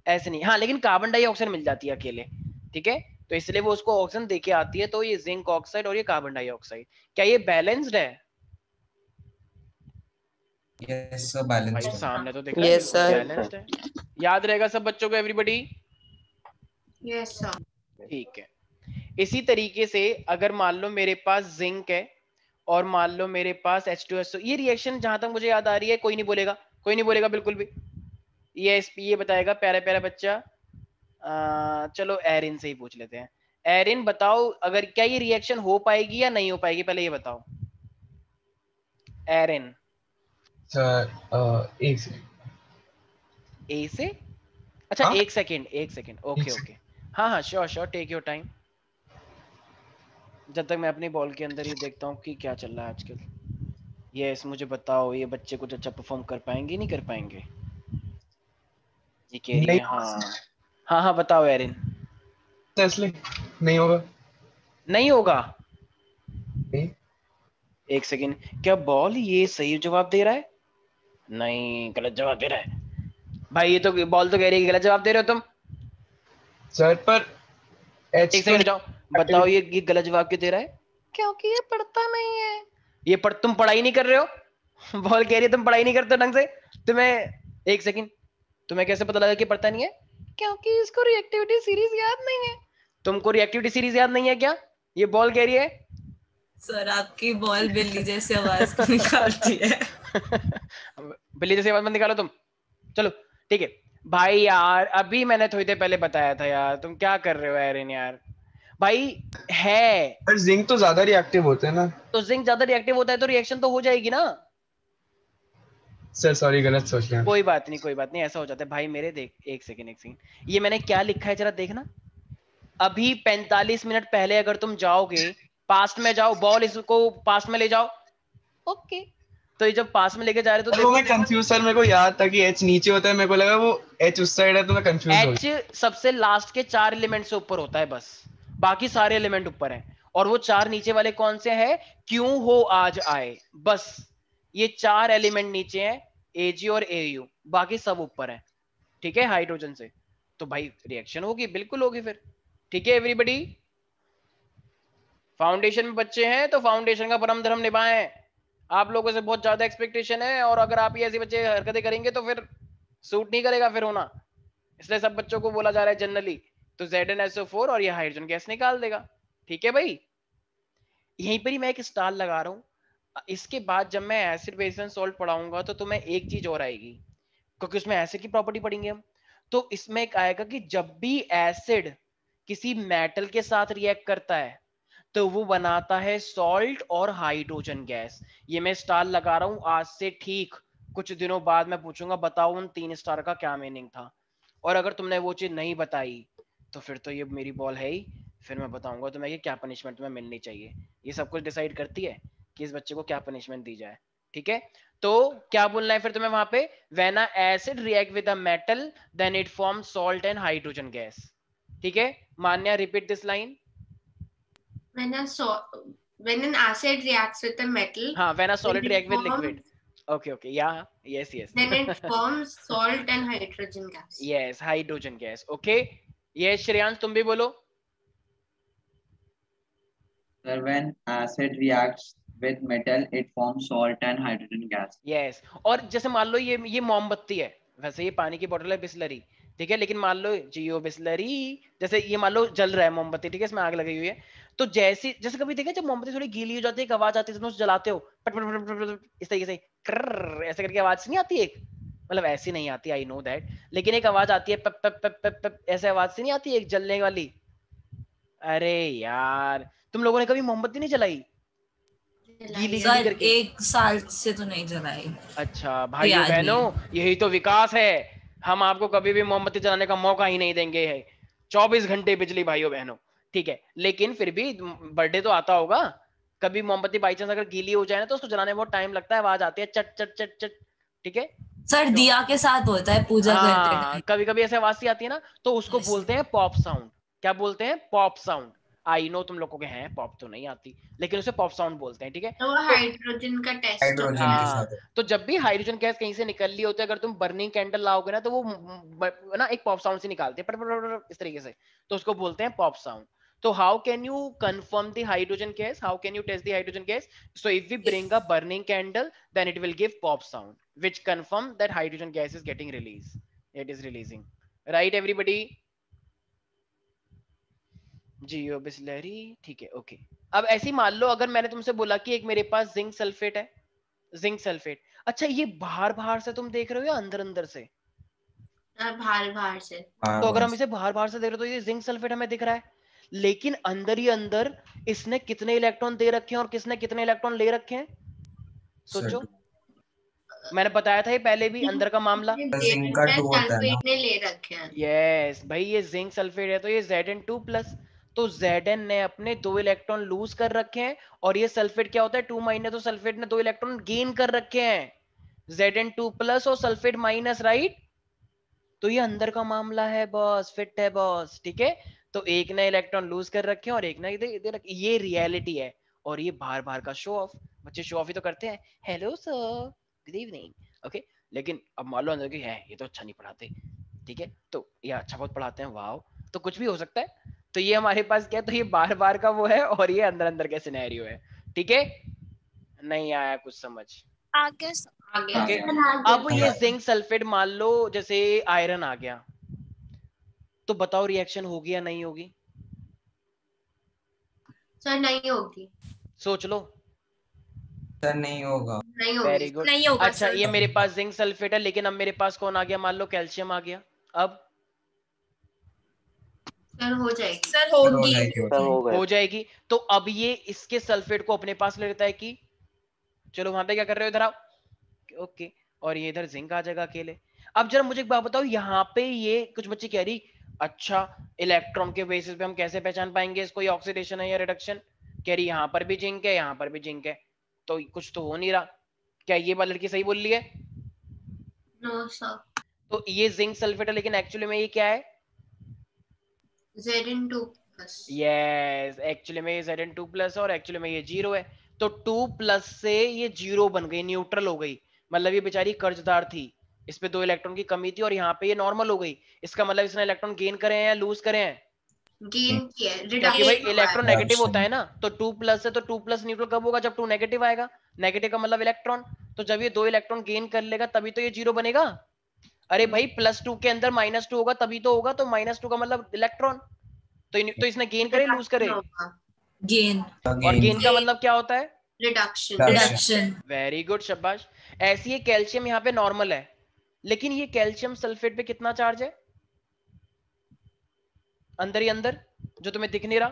ऐसे नहीं, हाँ लेकिन कार्बन डाइऑक्साइड मिल जाती है अकेले, ठीक है? तो इसलिए वो उसको ऑक्सीजन देके आती है, तो ये जिंक ऑक्साइड और ये कार्बन डाइऑक्साइड, क्या ये बैलेंस्ड है? यस सर बैलेंस्ड भाई है। सामने तो दिख रहा है यस बिल्कुल सर, बैलेंस्ड है। याद रहेगा सब बच्चों को एवरीबॉडी? Yes sir. ठीक है, इसी तरीके से अगर मान लो मेरे पास जिंक है और मान लो मेरे पास H2SO, ये रिएक्शन जहां तक मुझे याद आ रही है कोई नहीं बोलेगा, कोई नहीं बोलेगा बिल्कुल भी, ये बताएगा प्यारा प्यारा बच्चा। चलो एरिन से ही पूछ लेते हैं। एरिन बताओ अगर क्या ये रिएक्शन हो पाएगी या नहीं हो पाएगी, पहले ये बताओ एरिन। सर एक सेकंड, ए से, अच्छा हाँ? एक सेकंड, ओके ओके, हाँ हाँ sure sure, take your time, जब तक मैं अपनी बॉल के अंदर ही देखता हूँ कि क्या चल रहा है आजकल। यस मुझे बताओ ये बच्चे कुछ अच्छा परफॉर्म कर पाएंगे नहीं कर पाएंगे, ये कह रही है हाँ हाँ हाँ बताओ एरिन। इसलिए नहीं होगा, नहीं होगा, नहीं। एक सेकंड, क्या बॉल ये सही जवाब दे रहा है? नहीं गलत जवाब दे रहा है भाई, ये तो बॉल तो कह रही है गलत जवाब दे रहे हो तुम सर पर एक सेकंड जाओ बताओ ये गलत जवाब क्यों दे रहा है? क्योंकि ये पढ़ता नहीं है, ये तुम पढ़ाई नहीं कर रहे हो बॉल कह रही है तुम पढ़ाई नहीं करते ढंग से, तुम्हें एक सेकंड तुम्हें कैसे पता लगा कि पढ़ता नहीं है? क्योंकि इसको रिएक्टिविटी सीरीज याद नहीं है। तुमको रिएक्टिविटी सीरीज याद नहीं है क्या? ये बॉल कह रही है। सर आपकी बॉल बिल्ली जैसी आवाज निकालती है बिल्ली जैसी आवाज मत निकालो तुम, चलो ठीक है भाई यार, अभी मैंने थोड़ी देर पहले बताया था यार, तुम क्या कर रहे हो एरिन यार भाई है। पर जिंक तो ज्यादा रिएक्टिव होते हैं ना। तो जिंक ज्यादा रिएक्टिव होता है तो रिएक्शन तो हो जाएगी ना। सर सॉरी गलत सोच लिया। कोई बात नहीं ऐसा हो जाता है भाई मेरे, देख एक सेकंड, ये मैंने क्या लिखा है जरा देखना। अभी 45 मिनट पहले अगर तुम जाओगे पास्ट में जाओ, बॉल इसको पास्ट में ले जाओ, ओके तो ये जब पास में लेके जा रहे तो देखो मैं कंफ्यूज सर, मेरे को याद था कि H नीचे होता है, मेरे को लगा वो H उस साइड है तो मैं कंफ्यूज हो गया। H सबसे लास्ट के 4 एलिमेंट से ऊपर होता है बस, बाकी सारे एलिमेंट ऊपर हैं, और वो 4 नीचे वाले कौन से हैं? क्यों हो आज आए, बस ये 4 एलिमेंट नीचे हैं Ag और Au, बाकी सब ऊपर है, ठीक है हाइड्रोजन से। तो भाई रिएक्शन होगी, बिल्कुल होगी फिर, ठीक है एवरीबॉडी। फाउंडेशन में बच्चे हैं तो फाउंडेशन का परम धर्म निभाएं, आप लोगों से बहुत ज्यादा एक्सपेक्टेशन है, और अगर आप ये ऐसे बच्चे हरकतें करेंगे तो फिर सूट नहीं करेगा फिर होना, इसलिए सब बच्चों को बोला जा रहा है जनरली, तो ZnSO4 और ये हाइड्रोजन गैस निकाल देगा। ठीक है भाई, यहीं पर ही मैं एक स्टार लगा रहा हूँ। इसके बाद जब मैं एसिड बेस एंड सॉल्ट पढ़ाऊंगा तो तुम्हें एक चीज और आएगी, क्योंकि उसमें एसिड की प्रॉपर्टी पढ़ेंगे हम। तो इसमें एक आएगा कि जब भी एसिड किसी मेटल के साथ रिएक्ट करता है तो वो बनाता है सॉल्ट और हाइड्रोजन गैस। ये मैं स्टार लगा रहा हूँ, आज से ठीक कुछ दिनों बाद मैं पूछूंगा बताओ उन 3 स्टार का क्या मीनिंग था, और अगर तुमने वो चीज नहीं बताई तो फिर तो ये मेरी बॉल है ही, फिर मैं बताऊंगा तुम्हें कि क्या पनिशमेंट तुम्हें मिलनी चाहिए। ये सब कुछ डिसाइड करती है कि इस बच्चे को क्या पनिशमेंट दी जाए। ठीक है, तो क्या बोलना है फिर तुम्हें वहां पे, when a acid react with a metal then it form salt and hydrogen gas. ठीक है, Manya repeat this line. when an acid reacts with a metal, हाँ, when a solid react with liquid. Okay, yeah, yes. Then it forms salt and hydrogen gas. Yes, hydrogen gas. Okay, yes, Shreyansh तुम भी बोलो। Sir, when acid reacts with metal, it forms salt and hydrogen gas. Yes, और जैसे मान लो ये मोमबत्ती है, वैसे ये पानी की बोतल है बिस्लरी, ठीक है, लेकिन मान लो जियो बिस्लरी, जैसे ये मान लो जल रहा है मोमबत्ती, ठीक है, इसमें आग लगी हुई है, तो जैसे कभी देखा जब मोमबत्ती थोड़ी गीली हो जाती है, एक आवाज आती है, तुम उसे जलाते हो पट पट पट पट पट, इस तरीके से ऐसे करके आवाज नहीं आती, एक मतलब ऐसी नहीं आती, आई नो दैट, लेकिन एक आवाज आती है पप पप पप पप पप, ऐसे आवाज से नहीं आती एक जलने वाली। अरे यार तुम लोगों ने कभी मोमबत्ती नहीं जलाई गीली गीली करके? 1 साल से तो नहीं जलाई। अच्छा भाइयों बहनों, यही तो विकास है, हम आपको कभी भी मोमबत्ती जलाने का मौका ही नहीं देंगे, है 24 घंटे बिजली भाइयों बहनों। ठीक है, लेकिन फिर भी बर्थडे तो आता होगा, कभी मोमबत्ती बाई चांस अगर गीली हो जाए ना तो उसको जलाने में बहुत टाइम लगता है, आवाज आती है चट चट चट चट। ठीक है सर, दिया के साथ होता है पूजा करते हैं, कभी कभी ऐसे आवाज सी आती है ना, तो उसको बोलते हैं पॉप साउंड। क्या बोलते हैं? Pop sound. आई नो तुम लोगों के हैं पॉप तो नहीं आती, लेकिन उसे पॉप साउंड बोलते हैं। ठीक है, तो हाइड्रोजन का टेस्ट तो जब भी हाइड्रोजन गैस कहीं से निकल रही होती है, अगर तुम बर्निंग कैंडल लाओगे ना तो वो ना एक पॉप साउंड से निकालते हैं इस तरीके से, तो उसको बोलते हैं pop sound. So how can you confirm the hydrogen gas? How can you test the hydrogen gas? So if we bring a burning candle, then it will give pop sound, which confirm that hydrogen gas is getting released. It is releasing. Right, everybody? जियो बिस्लरी, ठीक है, okay. अब ऐसी मान लो अगर मैंने तुमसे बोला कि एक मेरे पास जिंक सल्फेट है, जिंक सल्फेट, अच्छा ये बाहर से तुम देख रहे हो या अंदर से? बाहर से। तो अगर हम इसे बाहर से देख रहे हो तो ये जिंक सल्फेट हमें दिख रहा है, लेकिन अंदर ही अंदर इसने कितने इलेक्ट्रॉन दे रखे हैं और किसने कितने इलेक्ट्रॉन ले रखे हैं? सोचो, मैंने बताया था ये पहले भी, अंदर का मामला जिंक का 2 होता है ना, ले रखे हैं। यस भाई, ये जिंक सल्फेट है तो ये Zn2+, तो Zn ने अपने 2 इलेक्ट्रॉन लूज कर रखे हैं, और ये सल्फेट क्या होता है 2- तो सल्फेट ने 2 इलेक्ट्रॉन गेन कर रखे हैं, Zn2+ और सल्फेट माइनस, राइट? तो ये अंदर का मामला है बॉस, फिट है बॉस। ठीक है, तो एक ने इलेक्ट्रॉन लूज कर रखे हैं और एक ने दे रखे, ये रियलिटी है। और ये बाहर का शो ऑफ, बच्चे शो ऑफ ही तो करते हैं, hello sir good evening, okay, लेकिन अब मान लो अंदर की है ये तो अच्छा नहीं पढ़ाते, ठीक है, तो ये अच्छा बहुत पढ़ाते हैं, वाओ, तो कुछ भी हो सकता है। तो ये हमारे पास क्या है, तो ये बाहर का वो है और ये अंदर का सिनेरियो है। ठीक है, नहीं आया कुछ समझ? आगे okay. अब ये जिंक सल्फेट मान लो जैसे आयरन आ गया, तो बताओ रिएक्शन होगी या नहीं होगी? सर नहीं होगी। सोच लो। सर नहीं होगा। वेरी गुड, नहीं होगा। अच्छा ये मेरे पास जिंक सल्फेट है, लेकिन अब मेरे पास कौन आ गया? मान लो कैल्शियम आ गया, अब सर हो जाएगी। सर होगी, हो जाएगी। तो अब ये इसके सल्फेट को अपने पास ले लेता है कि चलो वहां पे क्या कर रहे हो, इधर आओ, ओके, और ये इधर जिंक आ जाएगा अकेले। अब जरा मुझे एक बात बताओ, यहाँ पे ये कुछ बच्चे कह रही अच्छा इलेक्ट्रॉन के बेसिस पे हम कैसे पहचान पाएंगे इसको ये ऑक्सीडेशन है या रिडक्शन? कह रही यहाँ पर भी जिंक है, यहाँ पर भी जिंक है, तो कुछ तो हो नहीं रहा। क्या ये वाली लड़की सही बोल रही है? No sir. तो ये जिंक सल्फेट है, लेकिन एक्चुअली में ये क्या है? Zn2+। यस, एक्चुअली में ये Zn2+ और एक्चुअली में ये 0 है, तो 2+ से ये 0 बन गई, न्यूट्रल हो गई, मतलब ये बेचारी कर्जदार थी, इस पे 2 इलेक्ट्रॉन की कमी थी और यहाँ पे ये नॉर्मल हो गई। इसका मतलब इसने इलेक्ट्रॉन गेन करे हैं या लूज करे हैं? गेन किया है, क्योंकि भाई इलेक्ट्रॉन नेगेटिव होता है ना, तो 2+ है तो 2+ न्यूट्रल कब होगा? जब 2 नेगेटिव आएगा, नेगेटिव का मतलब इलेक्ट्रॉन, तो जब ये 2 इलेक्ट्रॉन गेन कर लेगा तभी तो ये 0 बनेगा। अरे भाई +2 के अंदर -2 होगा तभी तो होगा, तो -2 का मतलब इलेक्ट्रॉन। तो इसने गेन करे लूज करे? गेन। और गेन का मतलब क्या होता है? रिडक्शन। वेरी गुड, शाबाश। ऐसी ये कैल्शियम यहाँ पे नॉर्मल है, लेकिन ये कैल्शियम सल्फेट पे कितना चार्ज है अंदर ही अंदर, जो तुम्हें दिख नहीं रहा?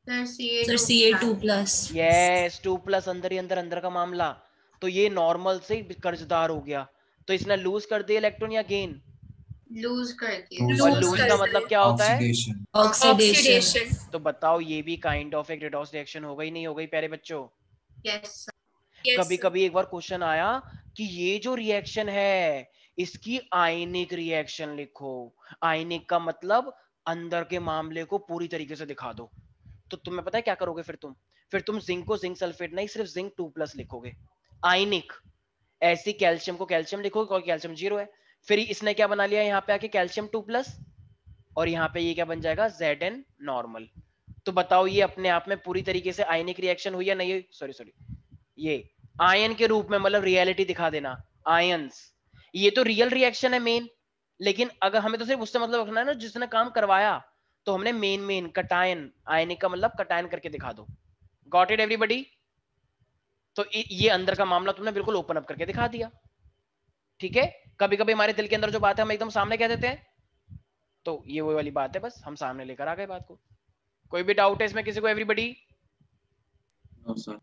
Sir Ca2+। यस, 2+ अंदर ही अंदर का मामला। तो ये नॉर्मल से कर्जदार हो गया, तो इसने लूज कर दिया इलेक्ट्रॉन या गेन? लूज कर दिया। और लूज का मतलब क्या होता है? ऑक्सीडेशन। तो बताओ ये भी काइंड ऑफ एक रिडॉक्स रिएक्शन हो गई नहीं हो गई प्यारे बच्चों? यस। कभी कभी एक बार क्वेश्चन आया कि ये जो रिएक्शन है इसकी आयनिक रिएक्शन लिखो। आयनिक का मतलब अंदर के मामले को पूरी तरीके से दिखा दो। तो तुम्हें पता है क्या करोगे फिर तुम जिंक को जिंक सल्फेट नहीं, सिर्फ जिंक 2+ लिखोगे। आयनिक ऐसी कैल्शियम को कैल्शियम लिखोगे और कैल्शियम 0 है। फिर इसने क्या बना लिया यहाँ पे आके कैल्शियम 2+, और यहाँ पे ये क्या बन जाएगा Zn नॉर्मल। तो बताओ ये अपने आप में पूरी तरीके से आयनिक रिएक्शन हुई या नहीं? सॉरी, ये आयन के रूप में, मतलब रियलिटी दिखा देना आयंस, ये तो रियल रिएक्शन है मेन। लेकिन अगर हमें तो सिर्फ उससे मतलब रखना है ना जिसने काम करवाया, तो हमने मेन कटायन, आयनिक का मतलब कटायन करके दिखा दो। Got it everybody? तो ये अंदर का मामला तुमने बिल्कुल ओपन अप करके दिखा दिया। ठीक है, कभी कभी हमारे दिल के अंदर जो बात है हम एकदम सामने कह देते हैं, तो ये वो वाली बात है, बस हम सामने लेकर आ गए बात को। कोई भी डाउट है इसमें किसी को? एवरीबॉडी? No sir.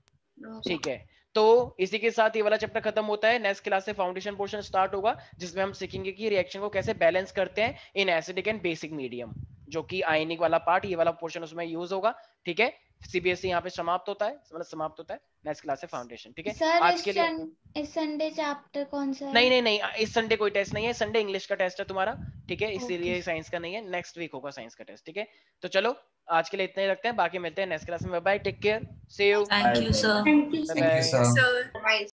ठीक है, तो इसी के साथ ये वाला चैप्टर खत्म होता है। नेक्स्ट क्लास से फाउंडेशन पोर्शन स्टार्ट होगा, जिसमें हम सीखेंगे कि रिएक्शन को कैसे बैलेंस करते हैं in acidic and basic medium, जो कि आयनिक वाला पार्ट, ये वाला पोर्शन उसमें यूज होगा। ठीक है, सीबीएसई यहाँ पे समाप्त होता है, मतलब समाप्त होता है। नेक्स्ट क्लास से फाउंडेशन। ठीक है सर, आज के लिए इस संडे चैप्टर कौन सा है? नहीं, इस संडे कोई टेस्ट नहीं है। संडे इंग्लिश का टेस्ट है तुम्हारा, ठीक है, इसीलिए साइंस का नहीं है। नेक्स्ट वीक होगा साइंस का टेस्ट। ठीक है, तो चलो आज के लिए इतना ही रखते हैं, बाकी मिलते हैं नेक्स्ट क्लास में। Bye, take care, see you. Thank you sir. Thank you bye. Sir. Bye.